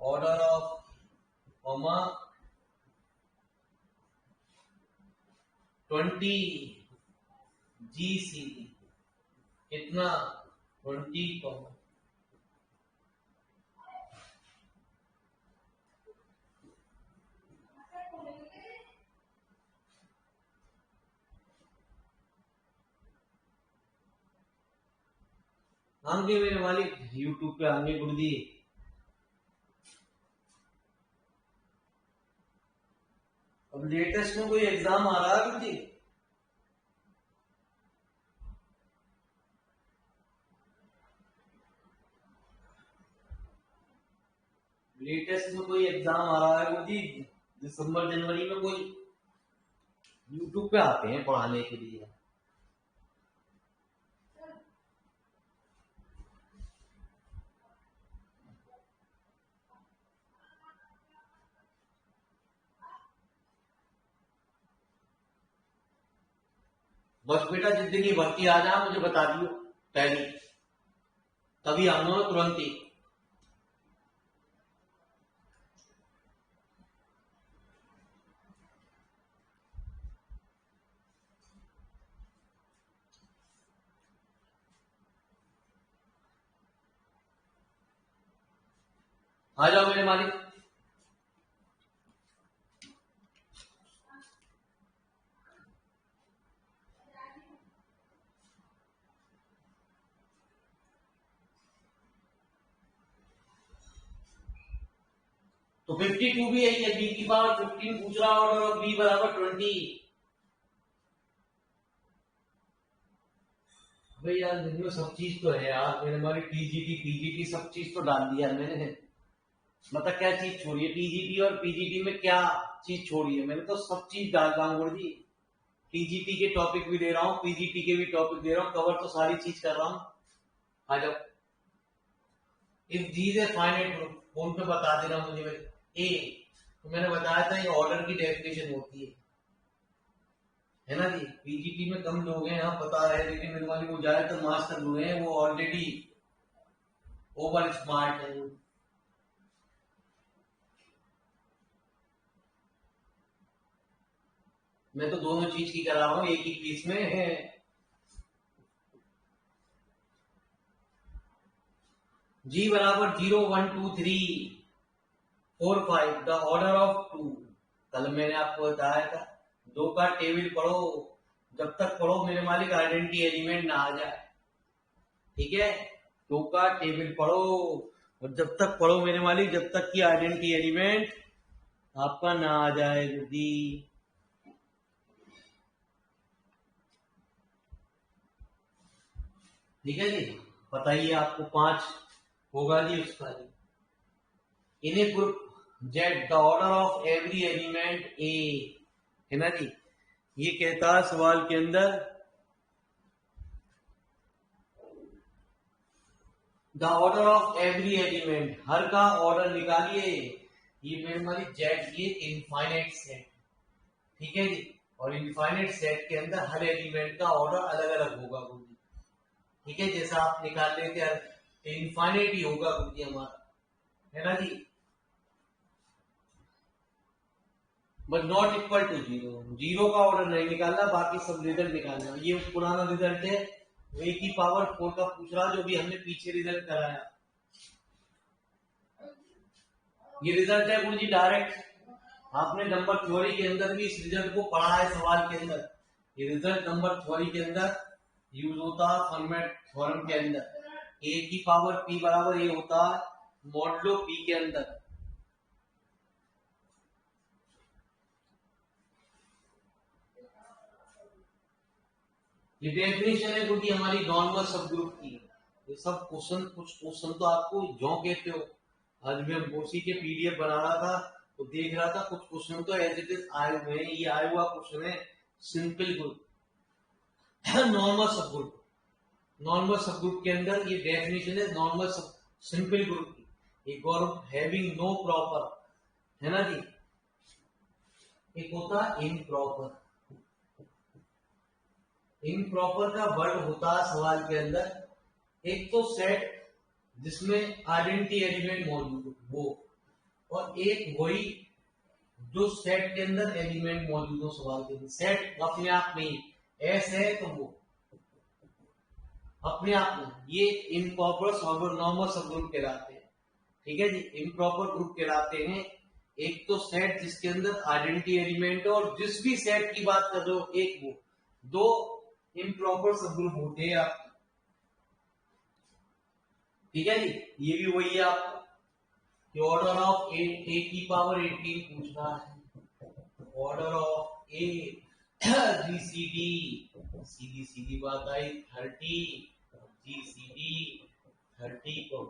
order of comma 20 GCD कितना 20 कॉमन। आगे मेरे मालिक यूट्यूब पे आगे गुरु जी। अब लेटेस्ट में कोई एग्जाम आ रहा है गुरु जी? लेटेस्ट में कोई एग्जाम आ रहा है गुरु जी? दिसंबर जनवरी में कोई यूट्यूब पे आते हैं पढ़ाने के लिए। बस बेटा जिस दिन ये भर्ती आ जाए मुझे बता दियो पहले, तभी आऊंगा मैं तुरंत ही। आ जाओ मेरे मालिक। तो 52 भी यही है, बी की पावर 15 पूछ रहा ऑर्डर ऑफ बी बराबर 20। भाई यार जिनमें सब चीज तो है यार मेरे हमारी टीजीटी पीजीटी सब चीज तो डाल दिया मैंने। मतलब क्या चीज छोड़ी है टीजीटी और पीजीटी में, क्या चीज छोड़ी है? मैंने तो सब चीज डाल रहा हूँ गुरु जी। टीजीटी के टॉपिक भी दे रहा हूँ, पीजीटी के भी टॉपिक दे रहा हूँ, कवर तो सारी चीज कर रहा हूँ। आ जाओ। If G is a finite group, phone पे बता देना मुझे। ए तो मैंने बताया था ये ऑर्डर की डेफिनेशन होती है ना जी। पीजीटी में कम लोग हैं, यहाँ पता है, लेकिन मेरे वाले को ज्यादातर मास्टर लोग हैं, वो ऑलरेडी ओवर स्मार्ट है। मैं तो दोनों चीज की करा रहा हूँ एक ही पीस में है। जी बराबर 0 1 2 3 4 5 द ऑर्डर ऑफ 2। कल मैंने आपको बताया था 2 का टेबल पढ़ो, जब तक पढ़ो मेरे मालिक आइडेंटिटी एलिमेंट ना आ जाए। ठीक है, 2 का टेबल पढ़ो और जब तक पढ़ो मेरे मालिक, जब तक की आइडेंटिटी एलिमेंट आपका ना आ जाए दी। ठीक है जी, बताइए आपको 5 होगा जी उसका जी। In a group Z the order of every element a, है ना जी। ये कहता है सवाल के अंदर the order of every element, हर का ऑर्डर निकालिए। ये मेरे मालिक जेड ये इनफाइनाइट सेट, ठीक है जी। और इनफाइनाइट सेट के अंदर हर एलिमेंट का ऑर्डर अलग अलग होगा गुरु जी। ठीक है, जैसा आप निकाल लेते हैं इनफाइनाइट ही होगा गुरु जी हमारा, है ना जी। बट नॉट इक्वल टू 0, 0 का ऑर्डर नहीं निकालना, बाकी सब रिजल्ट निकालना। ये पुराना रिजल्ट है, ए की पावर 4 का पूछ रहा जो भी हमने पीछे रिजल्ट कराया। ये रिजल्ट है गुरु जी डायरेक्ट, आपने नंबर थ्योरी के अंदर भी इस रिजल्ट को पढ़ा है सवाल के अंदर। ये रिजल्ट नंबर थ्योरी के अंदर यूज होता है फॉर्मेट थ्योरम के अंदर। ए की पावर पी बराबर ये होता है मॉडलो पी के अंदर। ये डेफिनेशन है क्योंकि हमारी नॉर्मल सब ग्रुप की। ये सब क्वेश्चन, कुछ क्वेश्चन तो आपको जो कहते हो, आज मैं बोसी के पीडीएफ बना रहा था तो देख रहा था कुछ क्वेश्चन तो एज इट इज आए हुए हैं। ये आया हुआ क्वेश्चन है सिंपल ग्रुप, नॉर्मल सब ग्रुप। नॉर्मल सब ग्रुप के अंदर ये डेफिनेशन है नॉर्मल सब सिंपल ग्रुप की। एक ग्रुप हैविंग नो प्रॉपर, है ना जी। एक होता है इम्प्रॉपर। इम्प्रॉपर का वर्ड होता है सवाल के अंदर, एक तो सेट जिसमें आइडेंटिटी एलिमेंट मौजूद हो, और एक वही जो सेट के अंदर एलिमेंट मौजूद हो सवाल के अंदर। सेट अपने आप में एस है तो वो अपने आप में ये इम्प्रॉपर नॉर्मल सब ग्रुप कहलाते हैं। ठीक है जी, इम्प्रॉपर ग्रुप कहलाते हैं। एक तो सेट जिसके अंदर आइडेंटिटी एलिमेंट हो, और जिस भी सेट की बात कर रहे हो एक वो दो इम्प्रॉपर सब ग्रुप होते हैं आपके। ठीक है जी, ये भी वही है आपका ऑर्डर ऑफ ए की पावर 18 पूछना है। ऑर्डर ऑफ ए जीसीडी, सीधी सीधी बात आई 30 जीसीडी 30 को।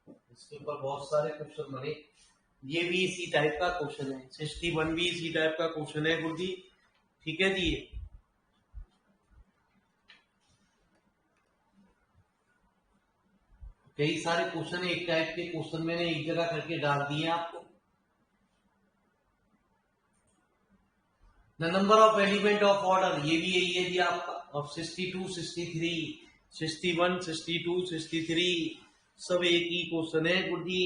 इसके ऊपर बहुत सारे क्वेश्चन बने। ये भी इसी टाइप का क्वेश्चन है, 61 भी इसी टाइप का क्वेश्चन है गुरुजी। ठीक है जी, कई सारे क्वेश्चन एक टाइप के क्वेश्चन मैंने एक जगह करके डाल दिए आपको। The number of element of order, ये भी यही है जी आपका, ऑफ 62 63 61 62 63 सब एक ही क्वेश्चन है गुरुजी।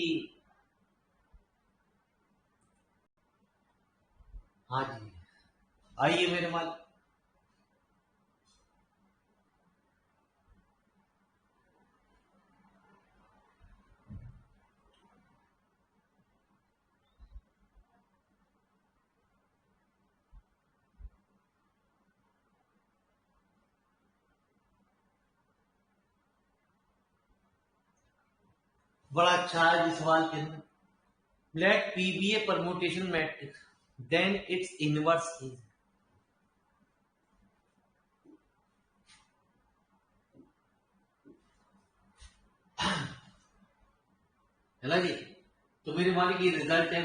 हाँ जी, आइए मेरे मालिक। बड़ा अच्छा है इस सवाल के अंदर। Let P be a permutation matrix, then its inverse is। है ना जी, तो मेरे मालिक ये रिजल्ट है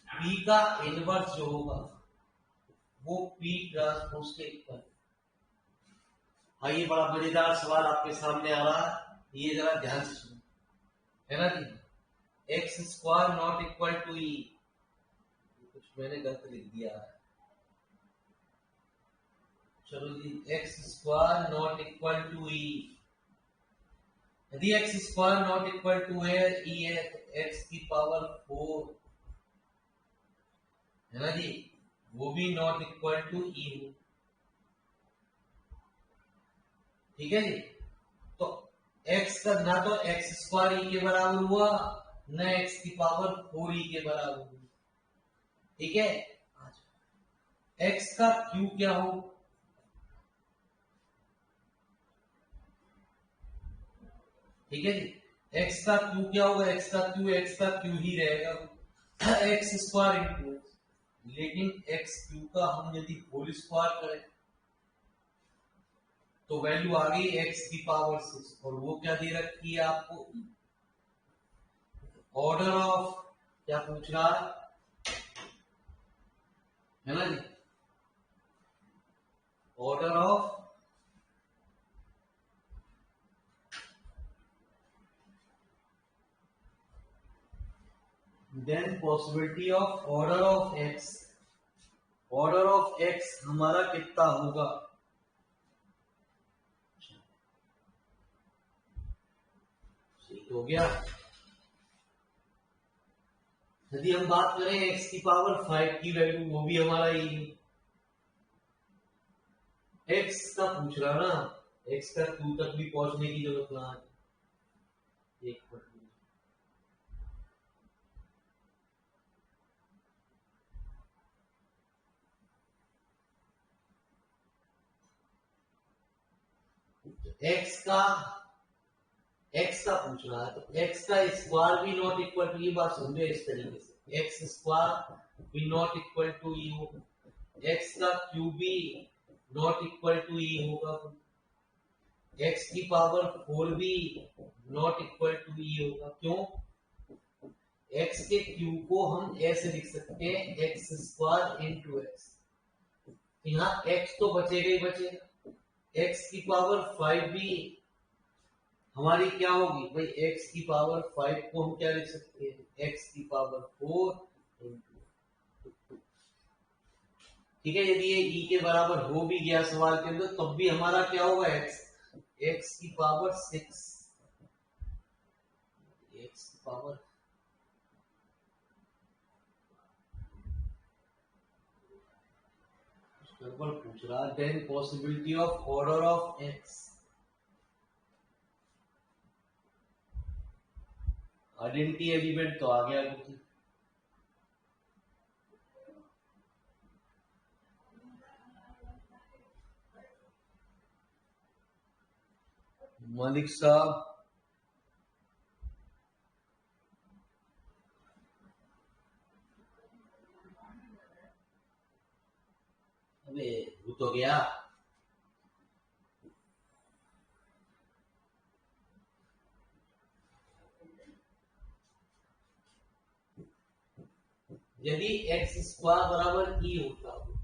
P का इनवर्स जो होगा वो P ट्रांसपोज के इक्वल। हाँ, ये बड़ा मजेदार सवाल आपके सामने आ रहा है, ये जरा ध्यान से सुनो। है ना जी, x square not equal to e, कुछ मैंने गलत लिख दिया है। चलो जी, x square not equal to e, यदि x square not equal to है ई है तो एक्स की पावर 4, है ना जी, वो भी नॉट इक्वल टू ई हो। ठीक है जी, तो x का ना तो एक्स स्क्वायर ई के बराबर हुआ, न x की पावर 4 ई के बराबर हुई। ठीक है, x का q क्या हो, ठीक है जी, x का q क्या होगा, x का q ही रहेगा, एक्स स्क्वायर इंटू एक्स। लेकिन एक्स क्यू का हम यदि होल स्क्वायर करें तो वैल्यू आ गई x की पावर 6, और वो क्या दे रखी है आपको, ऑर्डर ऑफ क्या पूछ रहा है ना जी, order of then possibility of order of x। Order of x हमारा कितना होगा, ठीक हो गया। यदि हम बात करें x की पावर 5 की वैल्यू, वो भी हमारा ही x का पूछ रहा ना, x का 2 तक भी पहुंचने की जरूरत ना है। एक x का पूछ रहा है, तो x का स्क्वायर भी नॉट इक्वल टू, ये बात समझो इस तरीके से, x स्क्वायर भी नॉट इक्वल टू ई होगा, x का क्यूब भी नॉट इक्वल टू ई होगा, x की पावर 4 भी नॉट इक्वल टू ई होगा। क्यों, x के क्यूब को हम ऐसे लिख सकते हैं एक्स स्क्वायर इंटू एक्स, यहाँ x तो बचेगा ही बचेगा, x की पावर 5 भी हमारी क्या होगी भाई, x की पावर 5 को हम क्या लिख सकते हैं, x की पावर 4 इंटू। ठीक है, यदि ये e के बराबर हो भी गया सवाल के अंदर, तब भी हमारा क्या होगा, x की पावर 6, x की पावर पेपर पूछ रहा then possibility of order of X, identity element तो आ गया कुछ। मलिक साहब अबे वो तो गया। यदि एक्स स्क्वायर बराबर ई होता तो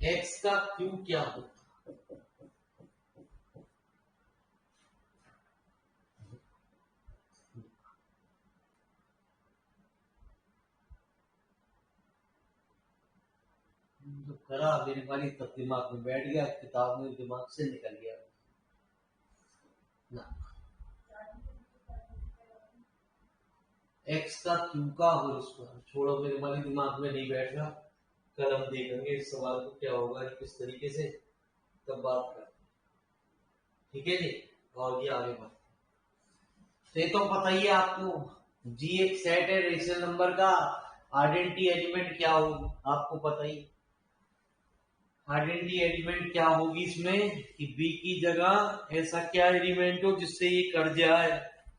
एक्स का क्यू क्या होता? तो करा मेरे वाली तब दिमाग में बैठ गया, किताब में दिमाग से निकल गया ना। एक्स का क्यू का होल स्क्वायर छोड़ो, मेरे वाली दिमाग में नहीं बैठ रहा। कल हम देखेंगे इस सवाल को क्या होगा किस तरीके से, तब बात करते। ठीक है जी, और ये आगे बढ़ते। तो ये तो पता ही है आपको, जी एक सेट है रेशनल नंबर का, आइडेंटिटी एलिमेंट क्या होगी आपको पता ही। आइडेंटिटी एलिमेंट क्या होगी इसमें कि बी की जगह ऐसा क्या एलिमेंट हो जिससे ये कट जाए,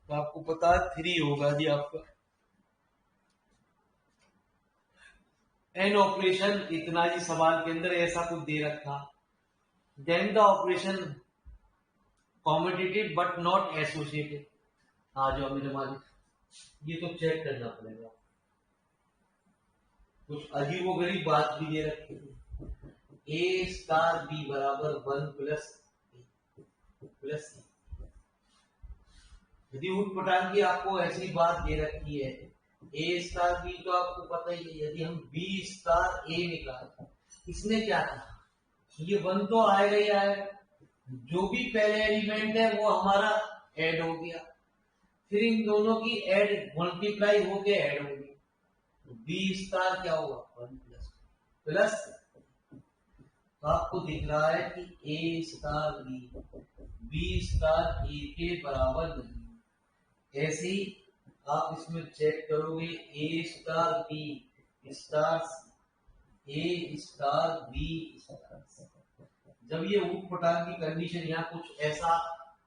तो आपको पता है 3 होगा जी आपका। एन ऑपरेशन इतना जी सवाल के अंदर ऐसा कुछ दे रखा। Then the operation competitive but not associated. आ जाओ मेरे मालिक, ये तो चेक करना पड़ेगा, कुछ अजीबो गरीब बात भी दे रखी थी। ए स्टार बी बराबर 1 प्लस यदि उठपटांग की आपको ऐसी बात दे रखी है, ए स्टार बी तो आपको पता ही है। यदि हम बी स्टार ए निकाल, इसमें क्या था, ये 1 तो आएगा ही आएगा, जो भी पहले एलिमेंट है वो हमारा ऐड हो गया, फिर इन दोनों की ऐड मल्टीप्लाई होके ऐड होगी, तो बी स्टार क्या होगा 1 प्लस। तो आपको दिख रहा है कि ए स्टार बी स्टार ए के बराबर नहीं। ऐसे ही आप इसमें चेक करोगे ए स्टार बी स्टार ए स्टार बी स्टार, जब ये ऊट पटांग की कंडीशन यहाँ कुछ ऐसा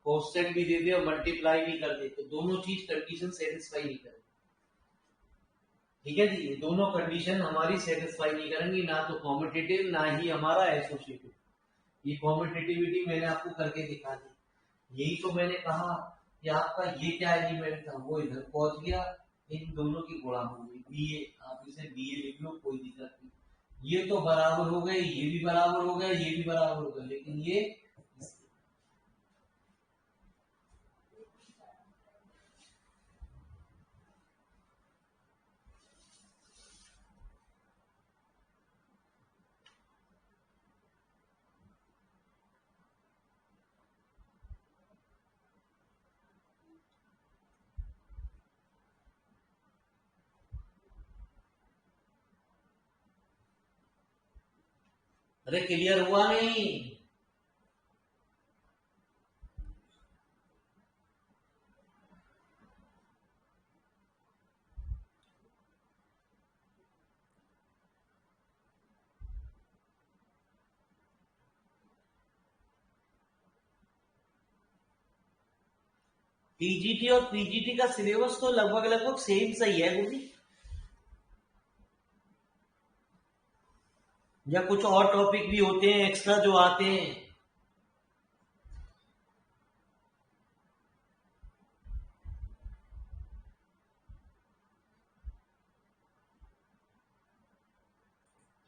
क्वेश्चन भी दे दे और मल्टीप्लाई भी कर दे, तो दोनों चीज कंडीशन सेटिस्फाई नहीं करेगी। ठीक है जी, ये दोनों कंडीशन हमारी सेटिस्फाई नहीं करेंगी, ना तो कॉम्पिटिटिव ना ही हमारा एसोसिएटिव। ये कॉम्पिटिटिविटी मैंने आपको करके दिखा दी। यही तो मैंने कहा कि आपका ये क्या एलिमेंट था, वो इधर पहुंच गया, इन दोनों की गुणा हो गई बी ए, आप इसे बी ए लिख लो कोई दिक्कत नहीं। ये तो बराबर हो गए, ये भी बराबर हो गया, ये भी बराबर हो गया, लेकिन ये अरे क्लियर हुआ नहीं। टीजीटी और पीजीटी का सिलेबस तो लगभग लगभग सेम सही है गुरु जी, या कुछ और टॉपिक भी होते हैं एक्स्ट्रा जो आते हैं।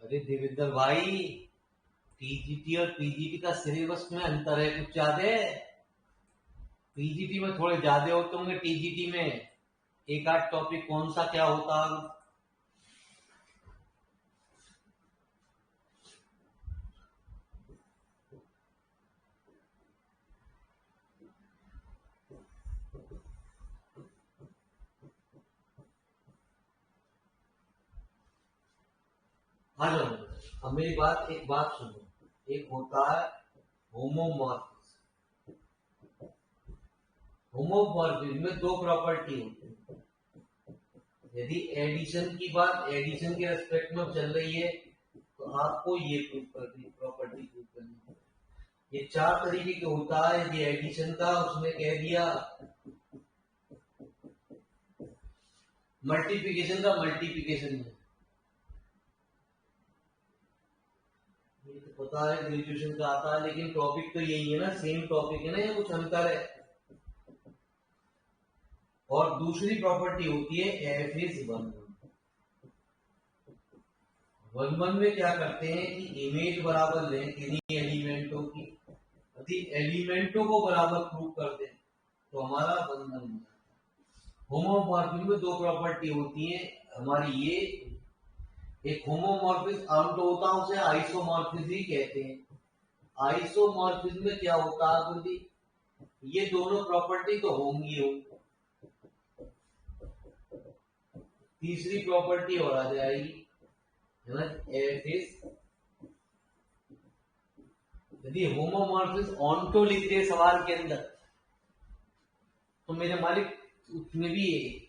अरे देवेंद्र भाई, टीजीटी और पीजीटी का सिलेबस में अंतर है कुछ ज्यादा। पीजीटी में थोड़े ज्यादा होते होंगे, टीजीटी में एक आध टॉपिक कौन सा क्या होता है। आ जाओ अब मेरी एक बात सुनो, एक होता है होमोमॉर्फिज्म। होमोमॉर्फिज्म में दो प्रॉपर्टी होती है। यदि एडिशन की बात एडिशन के रेस्पेक्ट में चल रही है तो आपको ये प्रॉपर्टी प्रूव करनी है। ये चार तरीके के होता है। यदि एडिशन का उसने कह दिया, मल्टीप्लिकेशन का मल्टीप्लिकेशन है, ये तो पता है, ग्रेजुएशन का आता है, लेकिन टॉपिक तो यही है ना, सेम टॉपिक है ना, या कुछ अंतर है। और दूसरी प्रॉपर्टी होती है एफ इज 1 1 में क्या करते हैं कि इमेज बराबर लें किन्हीं एलिमेंटों की, यदि एलिमेंटों को बराबर प्रूव कर दें तो हमारा 1 1 हो जाता है। होमोमॉर्फिज्म में दो प्रॉपर्टी होती है हमारी। ये एक होमोमॉर्फिज्म आउट होता है, उसे आइसोमॉर्फिज्म ही कहते हैं। आइसोमॉर्फिज्म में क्या होता है बंदी, ये दोनों प्रॉपर्टी तो होंगी हो, तीसरी प्रॉपर्टी और आ जाएगी, है ना, एफ इज। यदि होमोमॉर्फिज्म ऑन्टो लिखते हैं सवाल के अंदर तो मेरे मालिक उसमें भी है।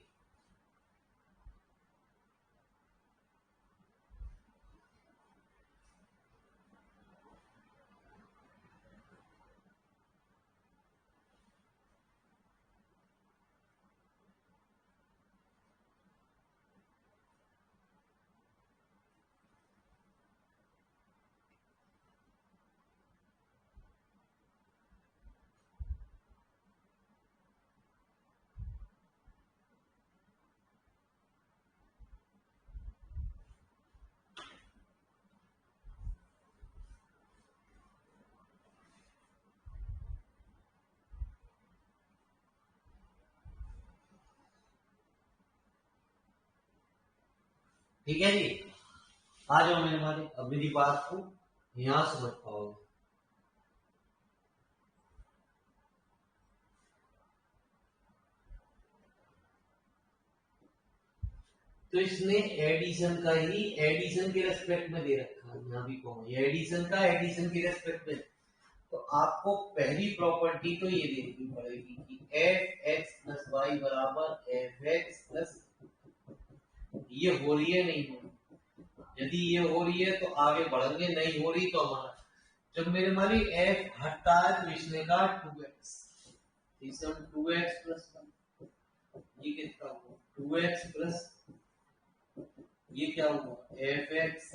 ठीक है जी, आ जाओ मेरे मालिक, अब मेरी बात को यहां समझ पाओगे। तो इसने एडिशन का ही एडिशन के रेस्पेक्ट में दे रखा है, यहाँ भी कहो ये एडिशन का एडिशन के रेस्पेक्ट में। तो आपको पहली प्रॉपर्टी तो ये देखनी पड़ेगी कि एफ एक्स प्लस वाई बराबर एफ एक्स प्लस, ये हो रही है नहीं हो रही। यदि ये हो रही है तो आगे बढ़ेंगे, नहीं हो रही तो हमारा, जब मेरे मारी एफ हटता है तो इसने कहा 2x, इसे हम 2x प्लस, ये कितना हुआ 2x प्लस, ये क्या हुआ एफ एक्स,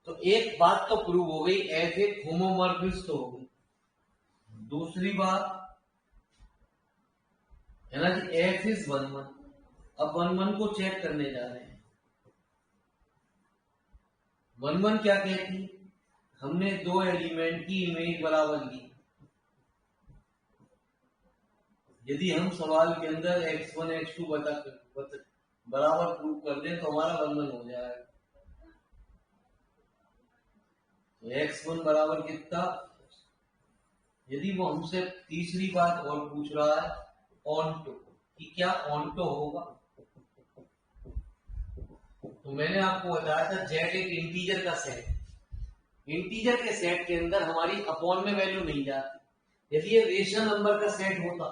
तो एक बात तो प्रूव हो गई, एफ एक होमोमॉर्फिज्म तो हो गई। दूसरी बात है ना कि एफ इज 1 1। अब 1 1 को चेक करने जा रहे हैं। 1 1 क्या कहती, हमने दो एलिमेंट की इमेज बराबर ली। यदि हम सवाल के अंदर x1 x2 बराबर प्रूव कर दें तो हमारा 1 1 हो जाएगा। तो x1 बराबर कितना, यदि वो हमसे तीसरी बात और पूछ रहा है ऑन्टो, कि क्या ऑन्टो होगा, तो मैंने आपको बताया था जेड एक इंटीजर का सेट, इंटीजर के सेट के अंदर हमारी अपॉन में वैल्यू नहीं जाती। यदि ये रेशनल नंबर का सेट होता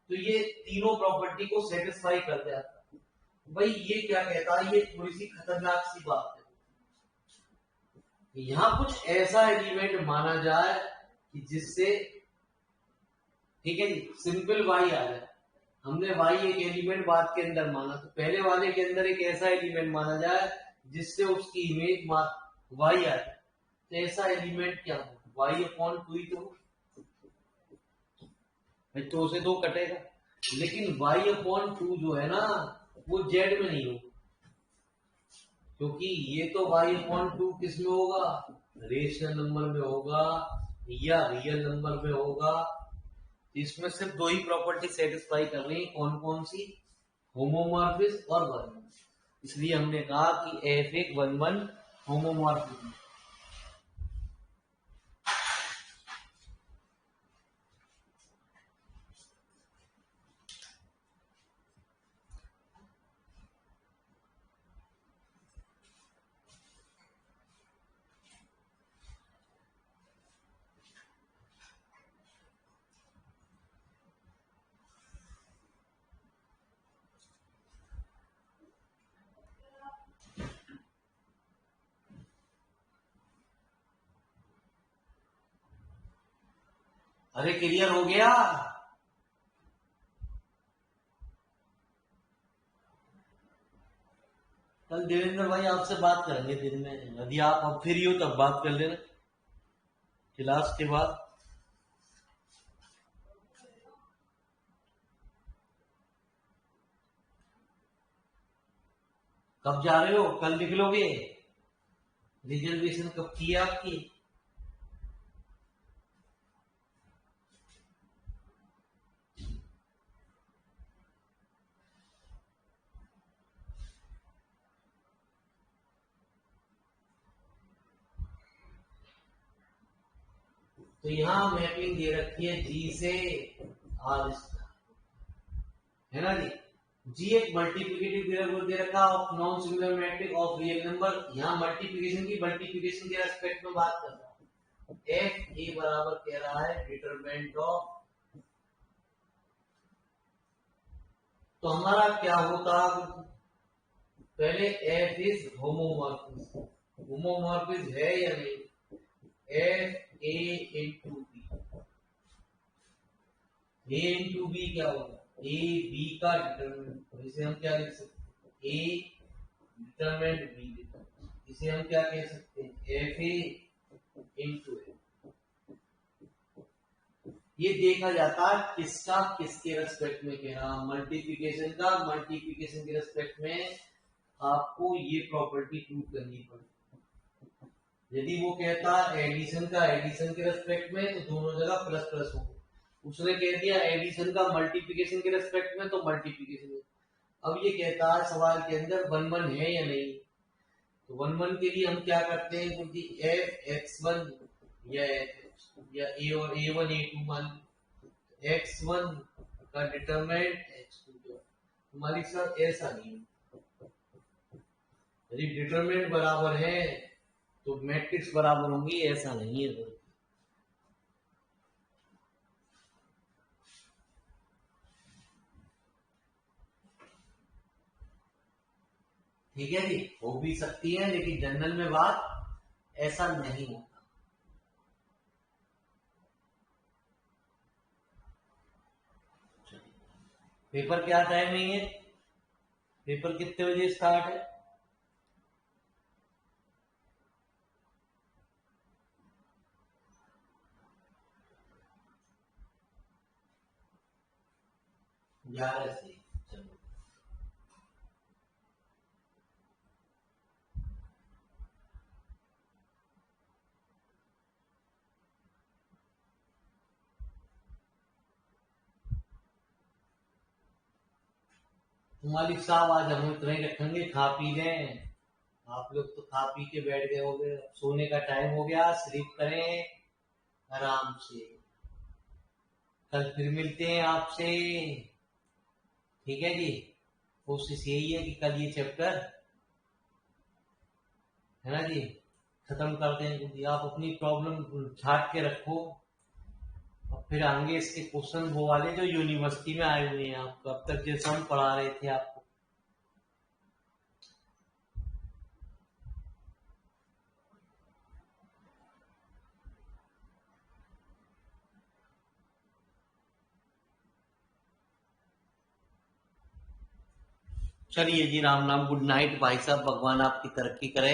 तो ये तीनों प्रॉपर्टी को सेटिस्फाई कर जाता। भाई ये क्या कहता है, ये थोड़ी सी खतरनाक सी बात है। यहां कुछ ऐसा एलिमेंट माना जाए कि जिससे, ठीक है जी, सिंपल y आ जाए। हमने y एक एलिमेंट बात के अंदर माना, तो पहले वाले के अंदर एक ऐसा एलिमेंट माना जाए जिससे उसकी इमेज y आ जाए। तो ऐसा एलिमेंट क्या हो, y अपॉन 2 ही तो, तो उसे 2 कटेगा, लेकिन y अपॉन 2 जो है ना वो z में नहीं होगा, क्योंकि ये तो y अपॉन 2 किस में होगा, रेशनल नंबर में होगा या रियल नंबर में होगा। इसमें सिर्फ दो ही प्रॉपर्टी सेटिस्फाई कर रही है, कौन कौन सी, होमोमॉर्फिज्म और 1 1। इसलिए हमने कहा कि एफ एक 1 1 होमोमॉर्फिज्म। अरे क्लियर हो गया। कल देवेंद्र भाई आपसे बात करेंगे दिन में, यदि आप अब फ्री हो तब बात कर लेना क्लास के बाद। कब जा रहे हो, कल निकलोगे? रिजर्वेशन कब की है आपकी? तो यहाँ मैपिंग दे रखी है जी से आर, है ना जी। जी एक मल्टीप्लिकेटिव दे रखा of non singular matrix of real number. यहाँ मल्टीप्लिकेशन के रेस्पेक्ट में बात कर रहा हूँ। एफ ए बराबर कह रहा है डिटरमिनेंट ऑफ, तो हमारा क्या होता, पहले एफ इज होमोमॉर्फिज्म, होमोमॉर्फिज्म है या नहीं, F A into B, A into B क्या होगा, ए बी का डिटरमिनेंट, इसे हम क्या लिख सकते हैं, ए डिटरमिनेंट बी, इसे हम क्या कह सकते हैं, एफ ए इंटू ए। ये देखा जाता है किसका किसके रेस्पेक्ट में कह रहा, मल्टीप्लिकेशन का मल्टीप्लिकेशन के रेस्पेक्ट में आपको ये प्रॉपर्टी प्रूव करनी पड़ेगी। यदि वो कहता एडिशन का एडिशन के रेस्पेक्ट में तो दोनों जगह प्लस प्लस होगा, उसने कह दिया एडिशन का मल्टीप्लिकेशन के रेस्पेक्ट में तो मल्टीप्लिकेशन में। अब ये कहता है सवाल के अंदर 1 1 है या नहीं, तो 1 1 के लिए हम क्या करते हैं, क्योंकि एफ x1 या ए और a1 a2 मान x1 का डिटरमिनेंट x2, हमारी साथ ऐसा नहीं है। यदि डिटरमिनेंट बराबर है तो मैट्रिक्स बराबर होंगी, ऐसा नहीं है। ठीक है जी, हो भी सकती है, लेकिन जनरल में बात ऐसा नहीं होता। पेपर क्या टाइमिंग है, पेपर कितने बजे स्टार्ट है? ग्यारह से। चलो मालिक साहब आज हम इतना ही रखेंगे, खा पी लें। आप लोग तो खा पी के बैठ गए होंगे, सोने का टाइम हो गया, स्लीप करें आराम से। कल फिर मिलते हैं आपसे, ठीक है जी। कोशिश यही है कि कल ये चैप्टर, है ना जी, खत्म कर दें। क्योंकि आप अपनी प्रॉब्लम छाट के रखो, और फिर आएंगे इसके क्वेश्चन वो वाले जो यूनिवर्सिटी में आए हुए हैं आपको, अब तक जैसा हम पढ़ा रहे थे आपको। चलिए जी, राम नाम, गुड नाइट भाई साहब, भगवान आपकी तरक्की करे।